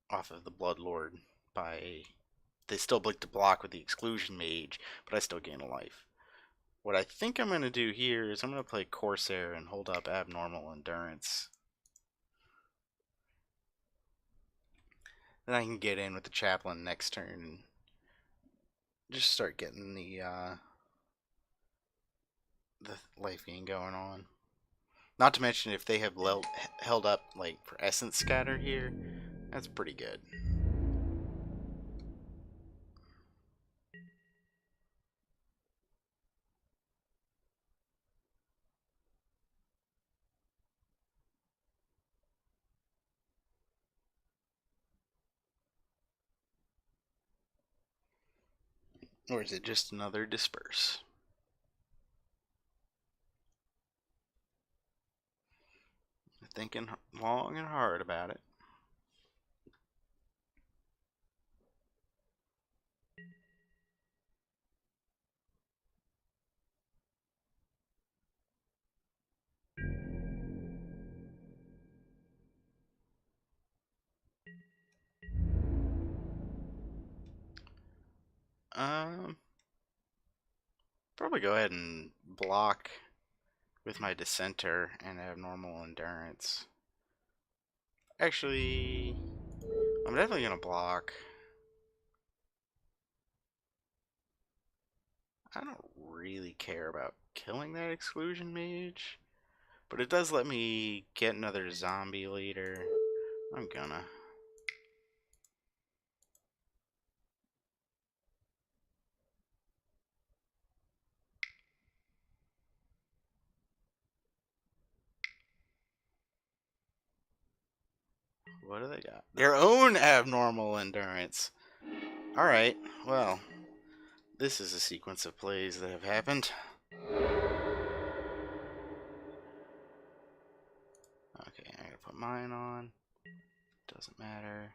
A: off of the Blood Lord by... They still like to block with the Exclusion Mage, but I still gain a life. What I think I'm going to do here is I'm going to play Corsair and hold up Abnormal Endurance. Then I can get in with the Chaplain next turn and just start getting the life gain going on. Not to mention if they have held up like for Essence Scatter here, that's pretty good. Or is it just another Disperse? Thinking long and hard about it. Probably go ahead and block with my Dissenter and Abnormal Endurance. Actually, I'm definitely gonna block. I don't really care about killing that Exclusion Mage, but it does let me get another zombie later. I'm gonna. What do they got? Their own Abnormal Endurance. Alright, well, this is a sequence of plays that have happened. Okay, I gotta put mine on. Doesn't matter.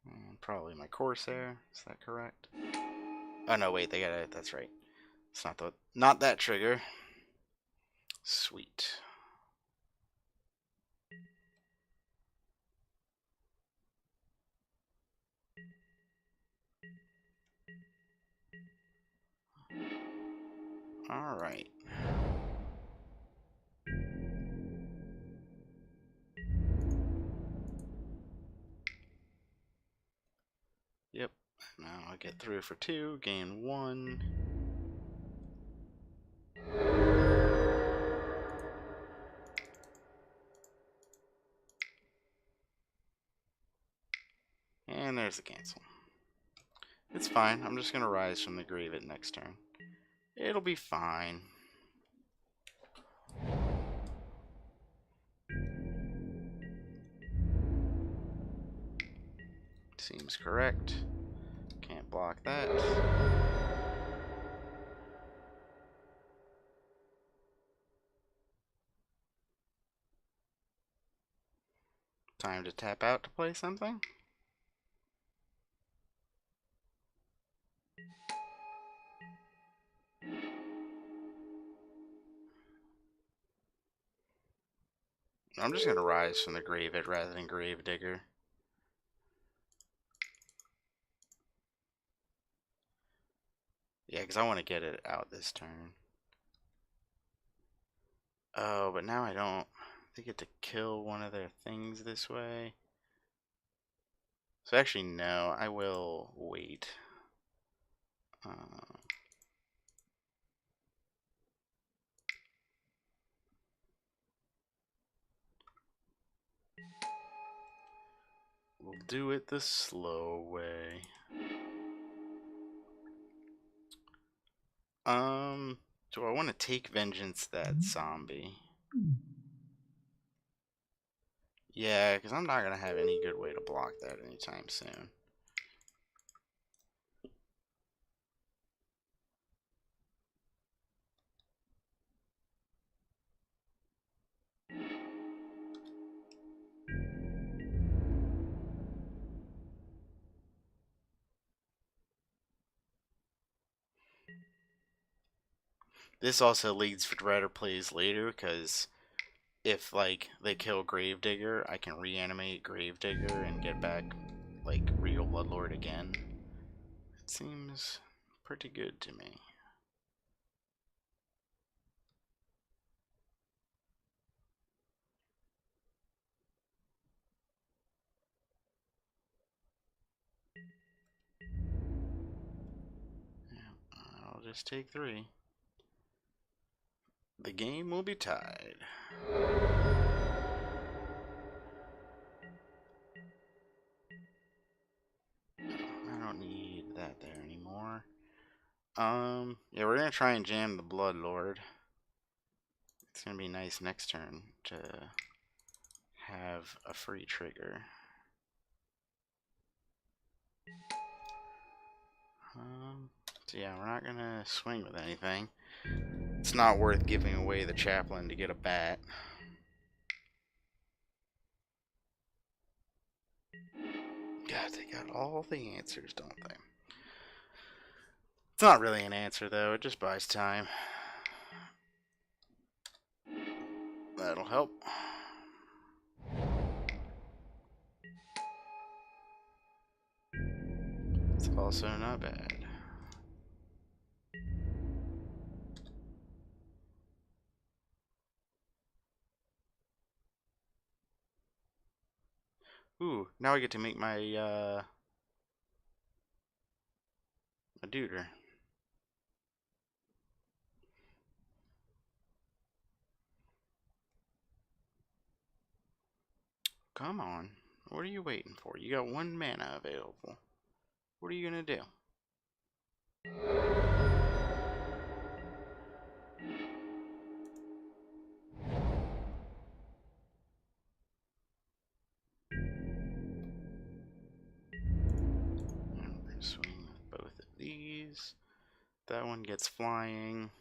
A: And probably my Corsair. Is that correct? Oh no, wait, they got it. That's right. It's not that trigger. Sweet. All right. Yep. Now I get through for 2, gain 1. And there's the cancel. It's fine. I'm just going to rise from the grave at next turn. It'll be fine. Seems correct. Can't block that. Time to tap out to play something. I'm just going to rise from the grave it rather than grave digger. Yeah, because I want to get it out this turn. Oh, but now I don't. They get to kill one of their things this way. So actually, no, I will wait. We'll do it the slow way. Do I want to take vengeance that zombie? Yeah, because I'm not going to have any good way to block that anytime soon. This also leads for better plays later, because if, like, they kill Gravedigger, I can reanimate Gravedigger and get back, like, Regal Bloodlord again. It seems pretty good to me. Yeah, I'll just take 3. The game will be tied. I don't need that there anymore. Yeah, we're gonna try and jam the Bloodlord. It's gonna be nice next turn to have a free trigger. So yeah, we're not gonna swing with anything. It's not worth giving away the chaplain to get a bat. God, they got all the answers, don't they? It's not really an answer, though. It just buys time. That'll help. It's also not bad. Ooh, now I get to make my, a duder. Come on. What are you waiting for? You got 1 mana available. What are you gonna do? I'm gonna swing with both of these. That one gets flying.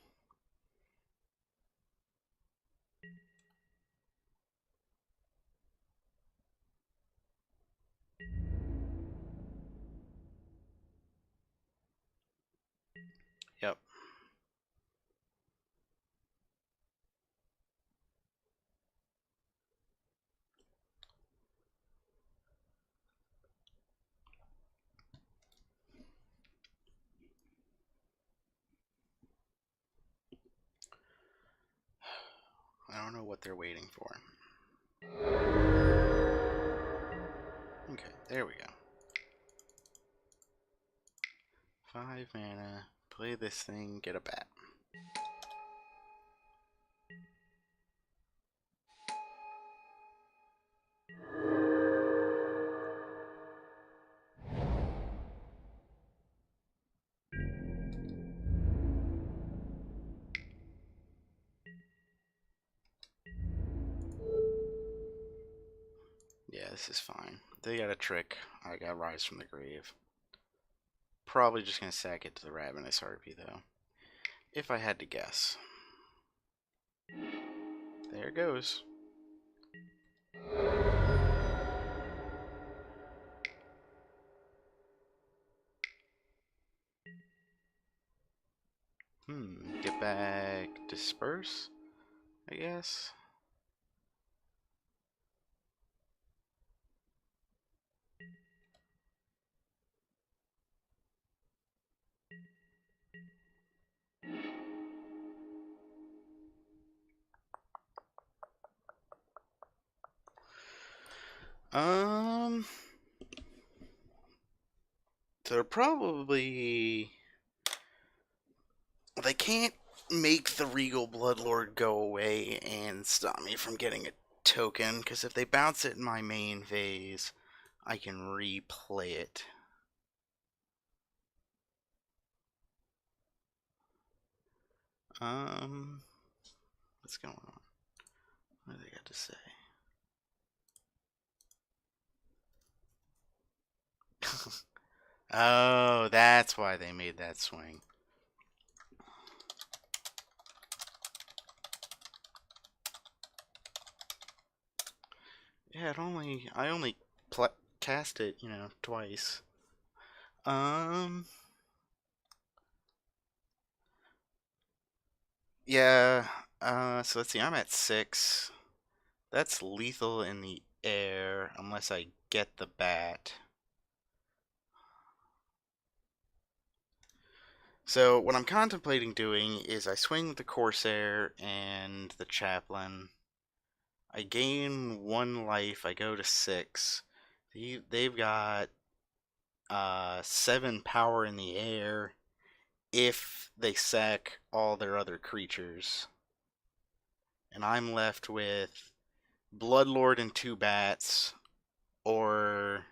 A: Yep. I don't know what they're waiting for. Okay, there we go. 5 mana. Play this thing, get a bat. Yeah, this is fine. They got a trick. I got Rise from the Grave. Probably just gonna sack it to the Ravenous Harpy, though. If I had to guess. There it goes. Get back, disperse, I guess. They're probably... They can't make the Regal Bloodlord go away and stop me from getting a token, because if they bounce it in my main phase, I can replay it. What's going on? What do they got to say? Oh, that's why they made that swing. Yeah, I only cast it, twice. Um, yeah. So let's see. I'm at 6. That's lethal in the air unless I get the bat. So what I'm contemplating doing is I swing with the Corsair and the Chaplain. I gain 1 life. I go to 6. They've got 7 power in the air if they sack all their other creatures. And I'm left with Bloodlord and 2 bats, or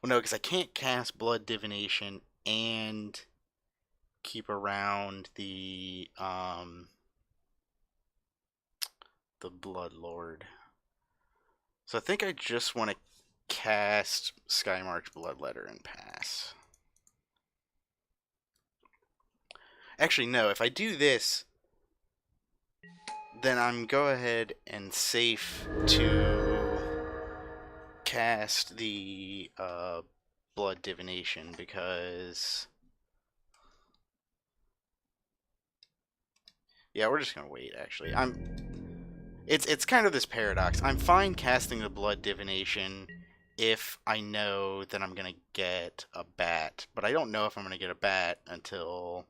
A: well, no, because I can't cast Blood Divination and keep around the Bloodlord. So I think I just want to cast Skymarch Bloodletter and pass. Actually, no. If I do this, then I'm go ahead and safe to cast the Blood Divination because yeah, we're just gonna wait. Actually, it's kind of this paradox. I'm fine casting the Blood Divination if I know that I'm gonna get a bat, but I don't know if I'm gonna get a bat until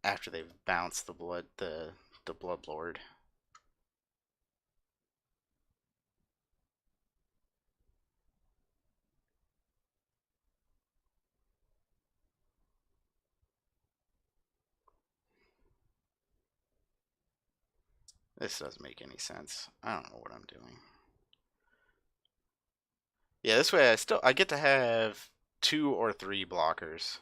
A: after they've bounced the Bloodlord. This doesn't make any sense. I don't know what I'm doing. Yeah, this way I get to have 2 or 3 blockers.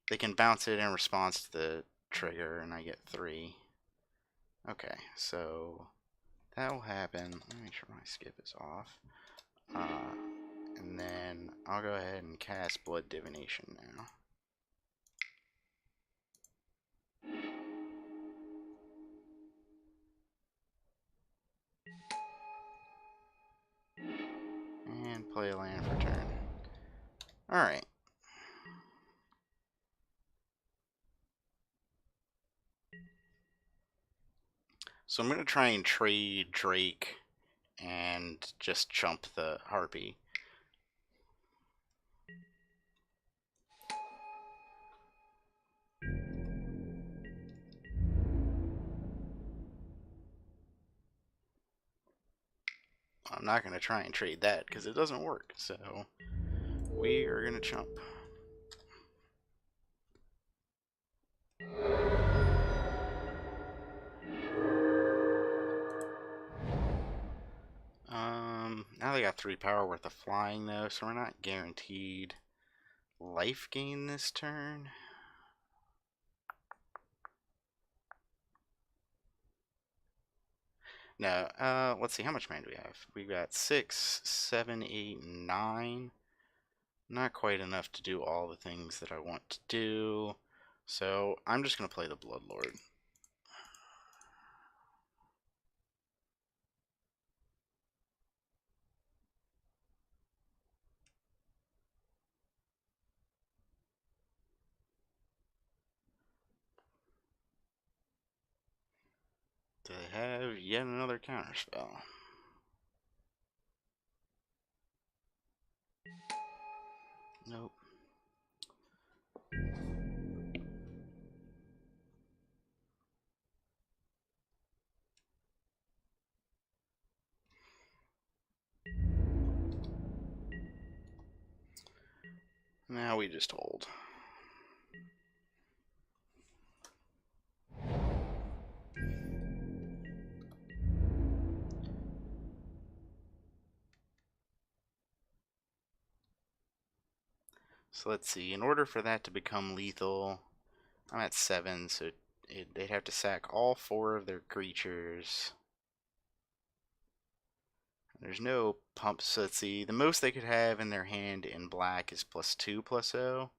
A: They can bounce it in response to the trigger, and I get 3. Okay, so that will happen. Let me make sure my skip is off. And then I'll go ahead and cast Blood Divination now. And play a land for turn. Alright. So I'm going to try and trade Drake and just chump the Harpy. I'm not going to try and trade that because it doesn't work. So we are going to chump. Now they got 3 power worth of flying though, so we're not guaranteed life gain this turn. No, let's see, how much mana do we have? We've got 6, 7, 8, 9. Not quite enough to do all the things that I want to do. So I'm just going to play the Bloodlord. Do they have yet another counterspell? Nope. Now we just hold. So let's see, in order for that to become lethal, I'm at 7, so they'd have to sack all 4 of their creatures. There's no pump, so let's see. The most they could have in their hand in black is +2/+0.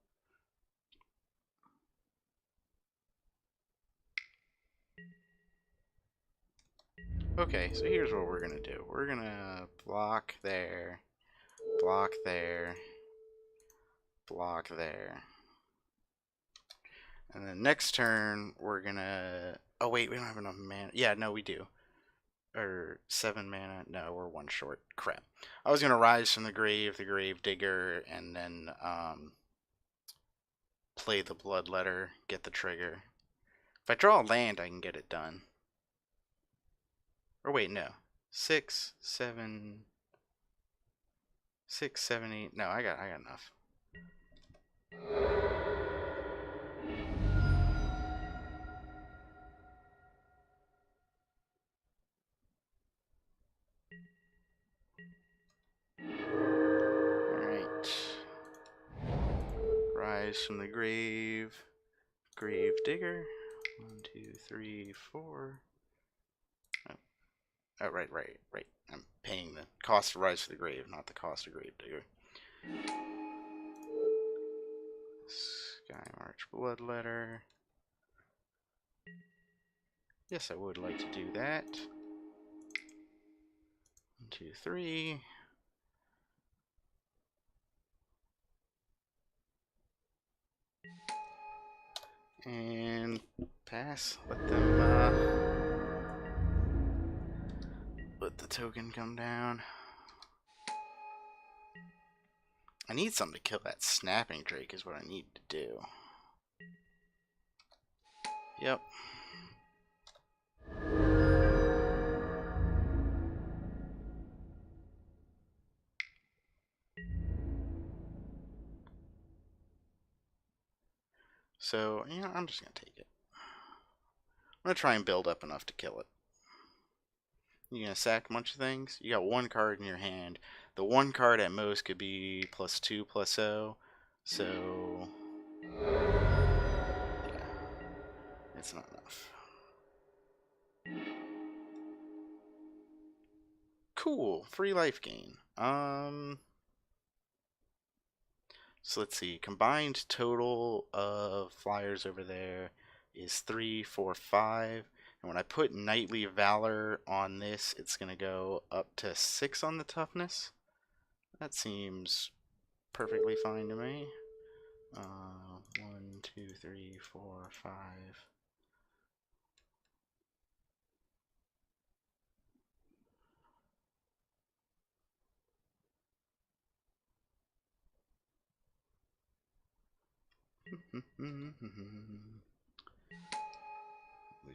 A: Okay, so here's what we're gonna do. We're gonna block there, block there, block there. And then next turn, we're gonna... Oh wait, we don't have enough mana. Yeah, no, we do. Or 7 mana. No, we're 1 short. Crap. I was gonna Rise from the Grave Digger, and then play the Bloodletter, get the trigger. If I draw a land, I can get it done. Or wait, no. 6, 7, 6, 7, 8. No, I got enough. Alright. Rise from the Grave Digger. 1, 2, 3, 4. Oh, right. I'm paying the cost to Rise to the Grave, not the cost of Grave Digger. Sky March Bloodletter. Yes, I would like to do that. 1, 2, 3. And pass. Let the token come down. I need something to kill that Snapping Drake is what I need to do. Yep. So, you know, I'm just going to take it. I'm going to try and build up enough to kill it. You're going to sack a bunch of things. You got 1 card in your hand. The 1 card at most could be +2/+0. So, yeah, it's not enough. Cool, free life gain. So let's see. Combined total of flyers over there is 3, 4, 5. And when I put Knightly Valor on this, it's going to go up to 6 on the toughness. That seems perfectly fine to me. 1, 2, 3, 4, 5. We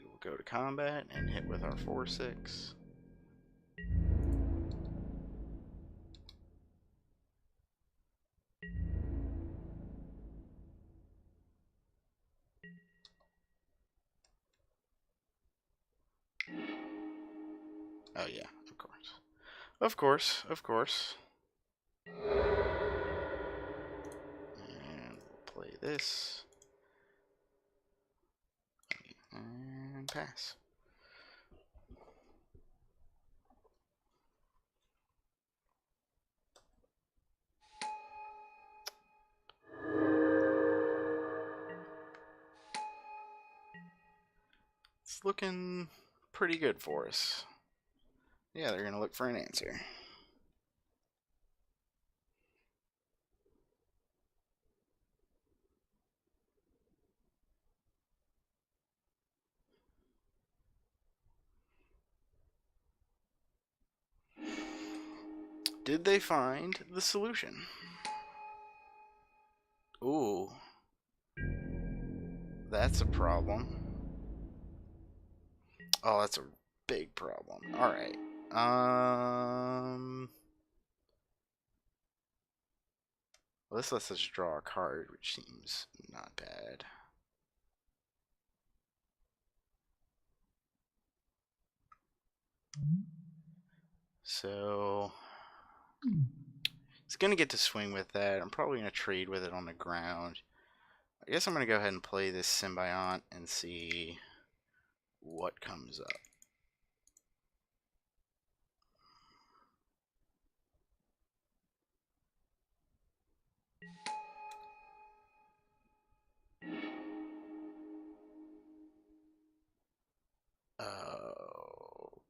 A: will go to combat and hit with our 4/6. Oh yeah, of course. Of course, of course. And we'll play this. And pass. It's looking pretty good for us. Yeah, they're going to look for an answer. Did they find the solution? Ooh. That's a problem. Oh, that's a big problem. Alright. Let's just draw a card, which seems not bad. So he's gonna get to swing with that. I'm probably gonna trade with it on the ground. I guess I'm going to go ahead and play this Symbiont and see what comes up.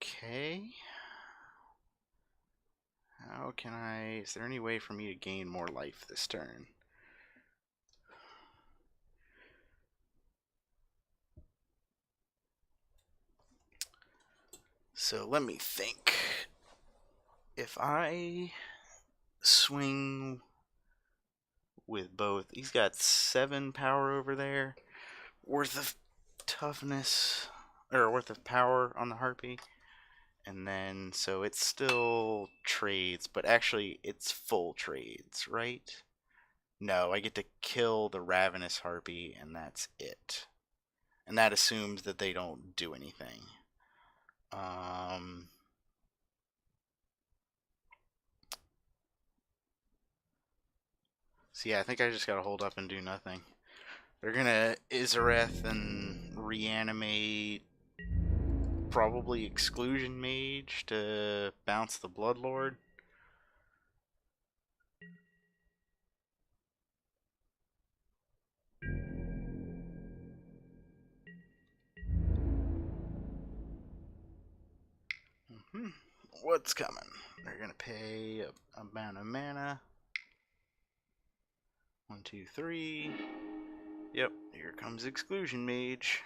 A: Okay. How can I... Is there any way for me to gain more life this turn? So let me think. If I swing with both... He's got 7 power over there. Worth of toughness... Or worth of power on the Harpy. And then, so it's still trades, but actually it's full trades, right? No, I get to kill the Ravenous Harpy, and that's it. And that assumes that they don't do anything. So yeah, I think I just gotta hold up and do nothing. They're gonna Izareth and reanimate probably Exclusion Mage to bounce the Bloodlord. What's coming? They're gonna pay a amount of mana. 1, 2, 3. Yep, here comes Exclusion Mage.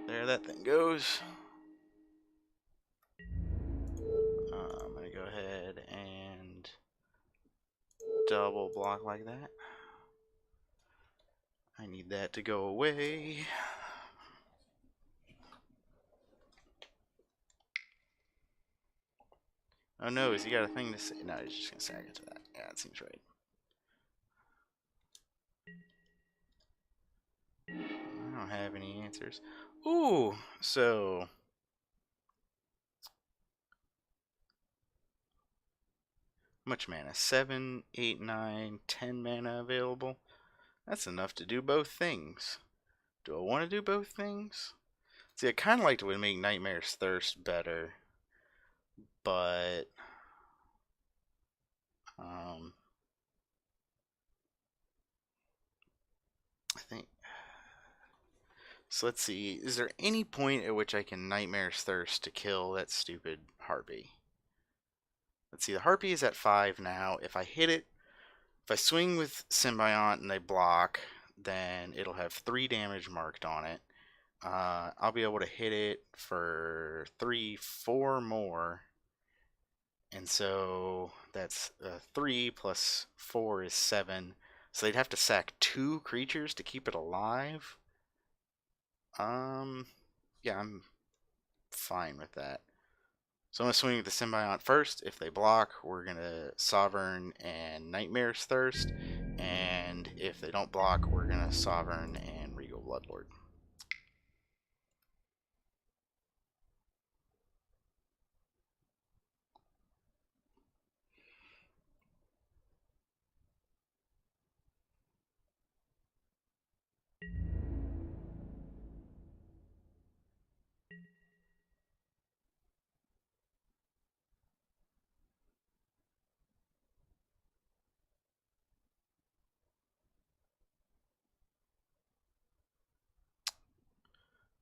A: There that thing goes. I'm gonna go ahead and double block like that. I need that to go away. Oh no, has he got a thing to say? No, he's just gonna sag it to that. Yeah, that seems right. I don't have any answers. Ooh, so... much mana? 7, 8, 9, 10 mana available. That's enough to do both things. Do I want to do both things? See, I kind of like to make Nightmare's Thirst better, but I think so. Let's see. Is there any point at which I can Nightmare's Thirst to kill that stupid Harpy? Let's see. The Harpy is at 5 now. If I hit it, if I swing with Symbiont and they block, then it'll have 3 damage marked on it. I'll be able to hit it for 3, 4 more. And so that's 3 plus 4 is 7. So they'd have to sack 2 creatures to keep it alive. Yeah, I'm fine with that. So I'm going to swing with the Symbiont first. If they block, we're going to Sovereign and Nightmare's Thirst. And if they don't block, we're going to Sovereign and Regal Bloodlord.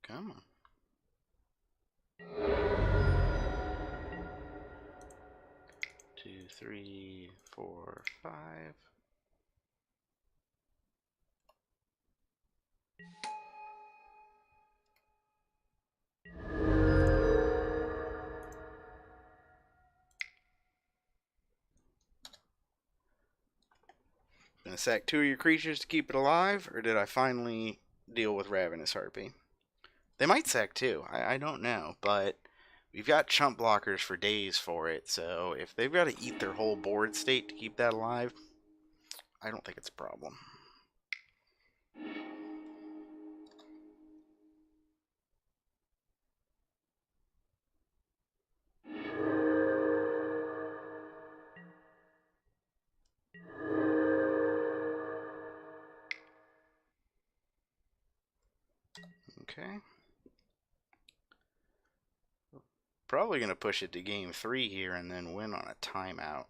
A: Come on. 2, 3, 4, 5. Gonna sack 2 of your creatures to keep it alive, or did I finally deal with Ravenous Harpy? They might sack 2. I don't know, but we've got chump blockers for days for it, so if they've got to eat their whole board state to keep that alive, I don't think it's a problem. Okay. Probably going to push it to game 3 here and then win on a timeout.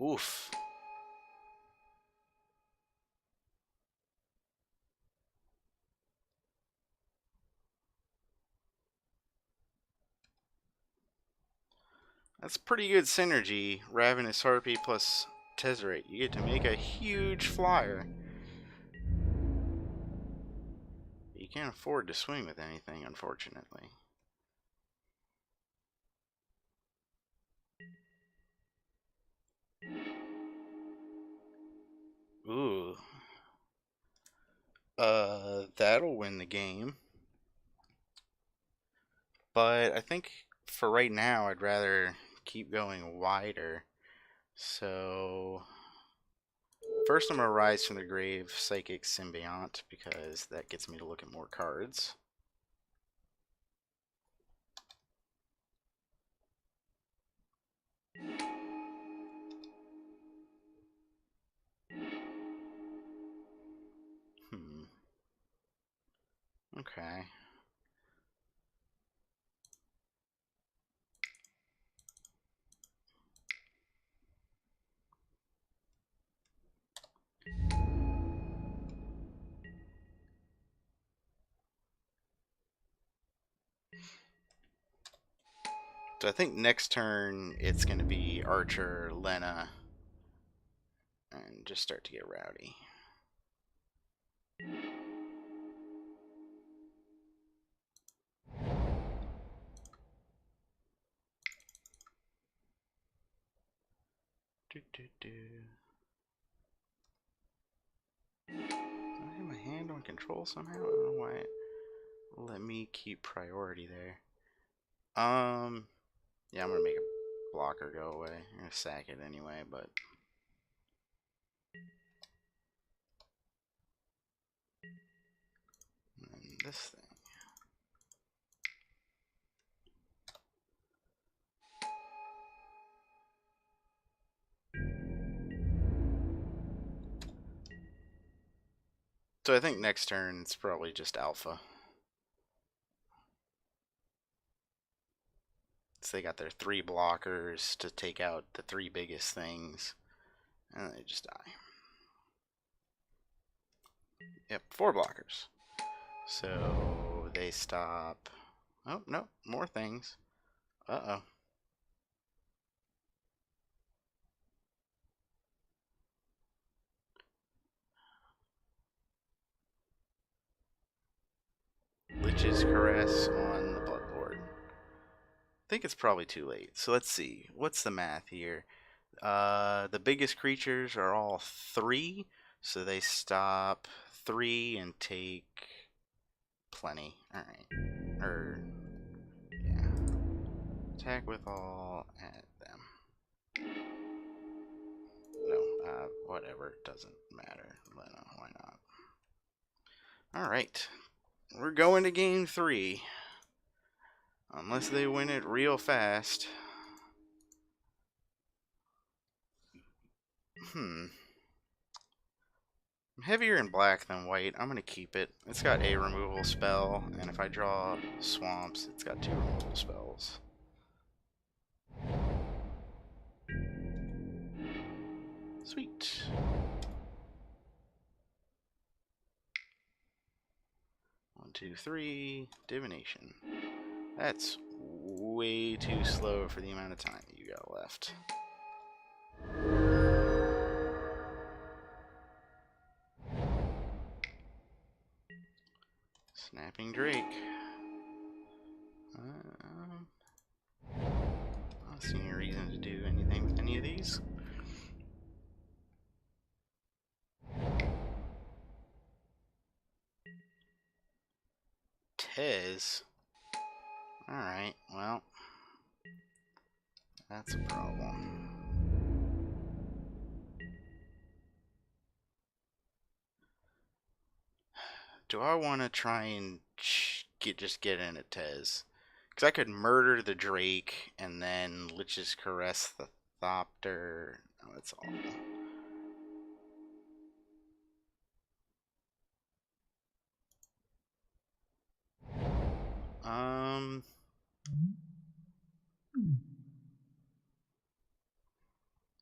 A: Oof. That's pretty good synergy. Ravenous Harpy plus Tezzerate. You get to make a huge flyer. You can't afford to swing with anything, unfortunately. Ooh. That'll win the game. But I think for right now, I'd rather keep going wider. So first I'm going to Rise from the Grave Psychic Symbiont because that gets me to look at more cards. Okay. So I think next turn it's going to be Archer, Lena, and just start to get rowdy. Do, do, do. Do I have my hand on control somehow? I don't know why it let me keep priority there. Yeah, I'm gonna make a blocker go away. I'm gonna sack it anyway, but and this thing. So I think next turn it's probably just alpha. So they got their 3 blockers to take out the 3 biggest things, and they just die. Yep, 4 blockers. So they stop. Oh, no, more things. Uh-oh. Lich's Caress on the Bloodlord. I think it's probably too late. So let's see. What's the math here? The biggest creatures are all 3, so they stop 3 and take plenty. Alright. Yeah. Attack with all at them. No, whatever. Doesn't matter. Lena, why not? Alright. We're going to game 3. Unless they win it real fast. I'm heavier in black than white. I'm going to keep it. It's got a removal spell, and if I draw swamps, it's got 2 removal spells. Sweet. One, two, three. Divination. That's way too slow for the amount of time that you got left. Snapping Drake. I don't see any reason to do anything with any of these. Tez. Alright, well, that's a problem. Do I want to try and just get in at Tez? Because I could murder the Drake and then Lich's Caress the Thopter. Oh, that's awful.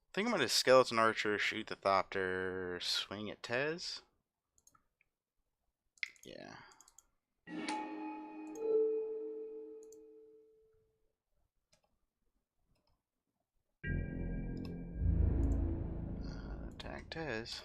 A: I think I'm gonna skeleton archer, shoot the thopter, swing at Tez. Yeah. Attack Tez.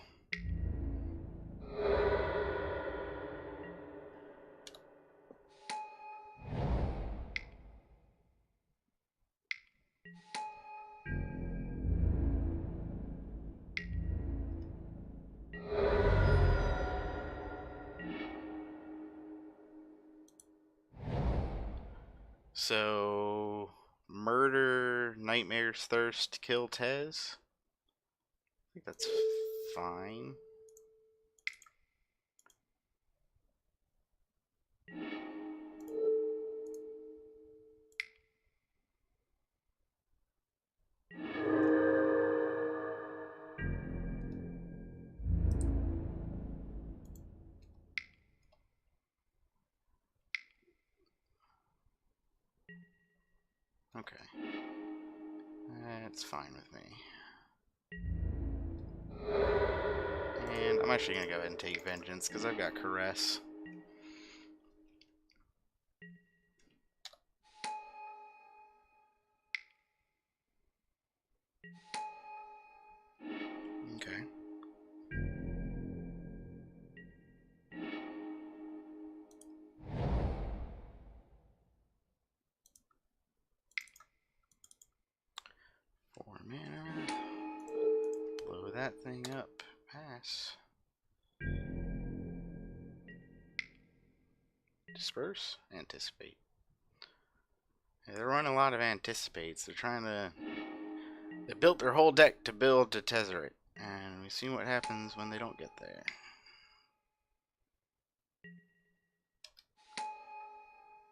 A: So, murder, Nightmare's Thirst, kill Tez. I think that's fine. Okay. That's fine with me. And I'm actually going to go ahead and take Vengeance because I've got Caress. Okay. Four mana. Blow that thing up. Pass. Disperse. Anticipate. Yeah, they're running a lot of anticipates. They're trying to... They built their whole deck to build to Tezzeret. And we see what happens when they don't get there.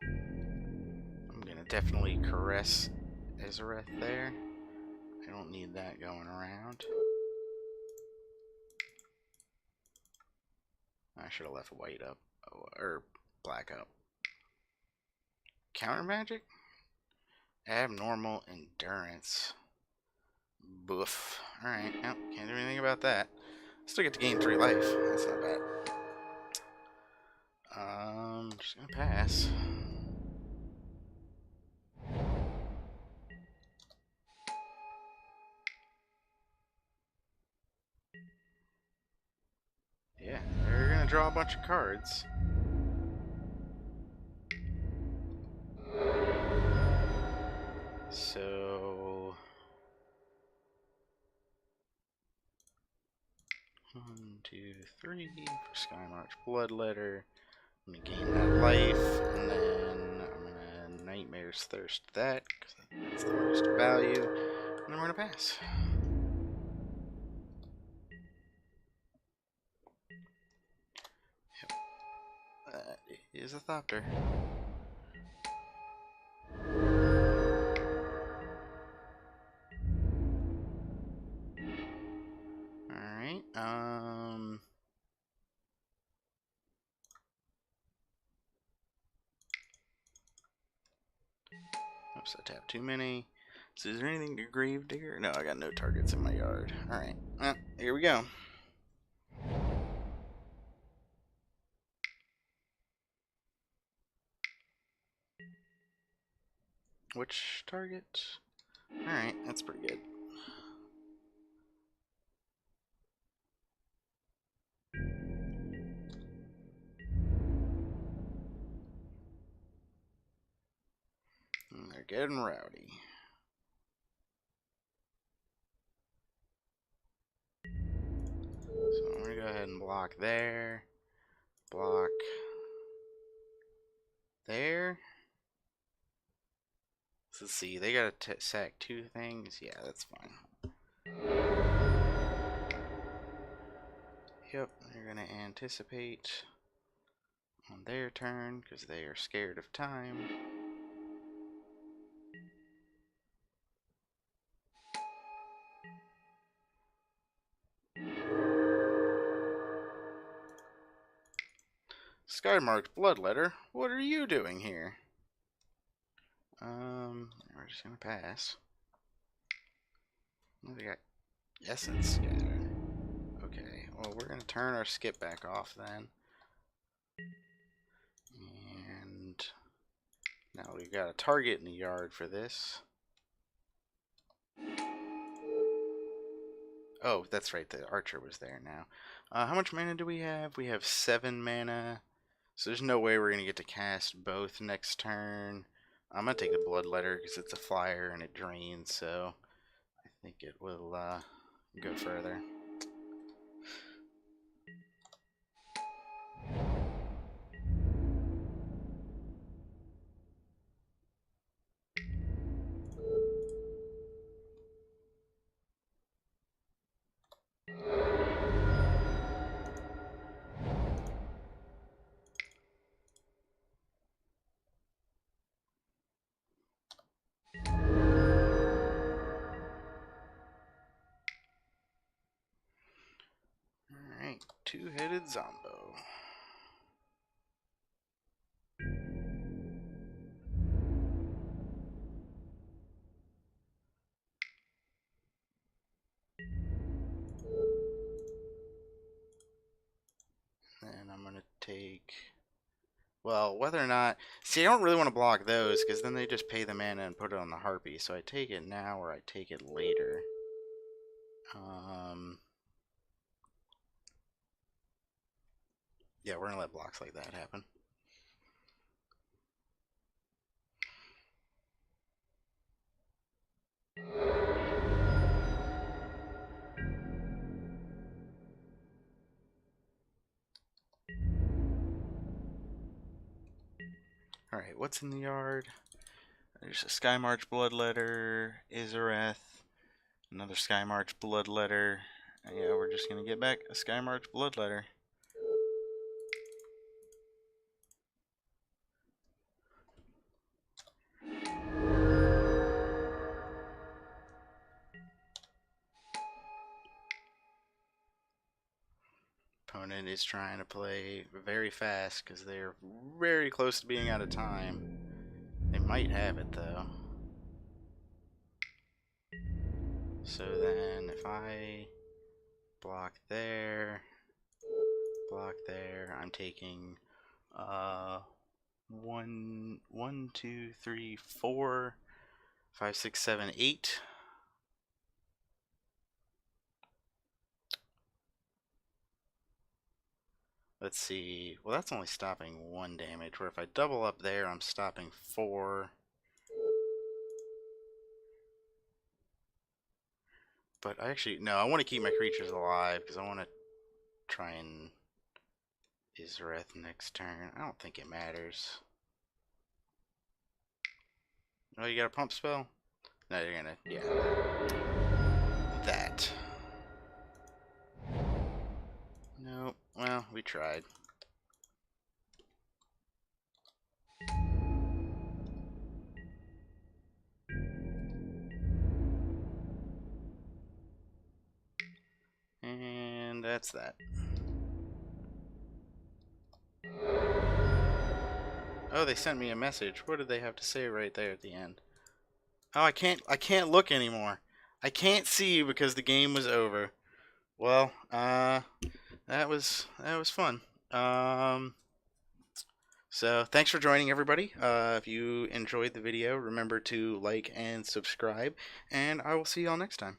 A: I'm going to definitely Caress Tezzeret there. I don't need that going around. I should have left white up. Or black up. Counter magic? Abnormal endurance. Boof. Alright, nope, can't do anything about that. Still get to gain 3 life. That's not bad. Just gonna pass. Yeah, they're gonna draw a bunch of cards. So... 1, 2, 3 for Skymarch Bloodletter. I'm gonna gain that life, and then I'm gonna Nightmare's Thirst that, because that's the most value, and then we're gonna pass. Yep. That is a Thopter. Alright, oops, I tapped too many. So is there anything to Gravedigger? No, I got no targets in my yard. Alright, well, here we go. Which target? Alright, that's pretty good. And they're getting rowdy. So I'm gonna go ahead and block there. Block there. So let's see, they gotta sack 2 things. Yeah, that's fine. Yep, they're gonna anticipate on their turn because they are scared of time. Skymarked Bloodletter, what are you doing here? We're just gonna pass. Oh, they got essence scatter. Okay, well, we're gonna turn our skip back off then. And now we've got a target in the yard for this. Oh, that's right, the archer was there now. How much mana do we have? We have 7 mana. So there's no way we're going to get to cast both next turn. I'm going to take the Bloodletter because it's a flyer and it drains, so I think it will go further. Alright, two-headed Zombo. Then I'm going to take... Well, whether or not... See, I don't really want to block those, because then they just pay the mana and put it on the Harpy. So I take it now or I take it later. Yeah, we're going to let blocks like that happen. Alright, what's in the yard? There's a Skymarch Bloodletter, Izareth, another Skymarch Bloodletter. Yeah, we're just going to get back a Skymarch Bloodletter. Opponent is trying to play very fast because they're very close to being out of time. They might have it though. So then if I block there, I'm taking 1, 2, 3, 4, 5, 6, 7, 8. Let's see. Well, that's only stopping 1 damage, where if I double up there, I'm stopping 4. But I actually, no, I want to keep my creatures alive, because I want to try and Izareth next turn. I don't think it matters. Oh, you got a pump spell? No, you're gonna, yeah. That. Nope. Well, we tried. And that's that. Oh, they sent me a message. What did they have to say right there at the end? Oh, I can't look anymore. I can't see because the game was over. Well, that was fun. So thanks for joining, everybody. If you enjoyed the video, remember to like and subscribe, and I will see y'all next time.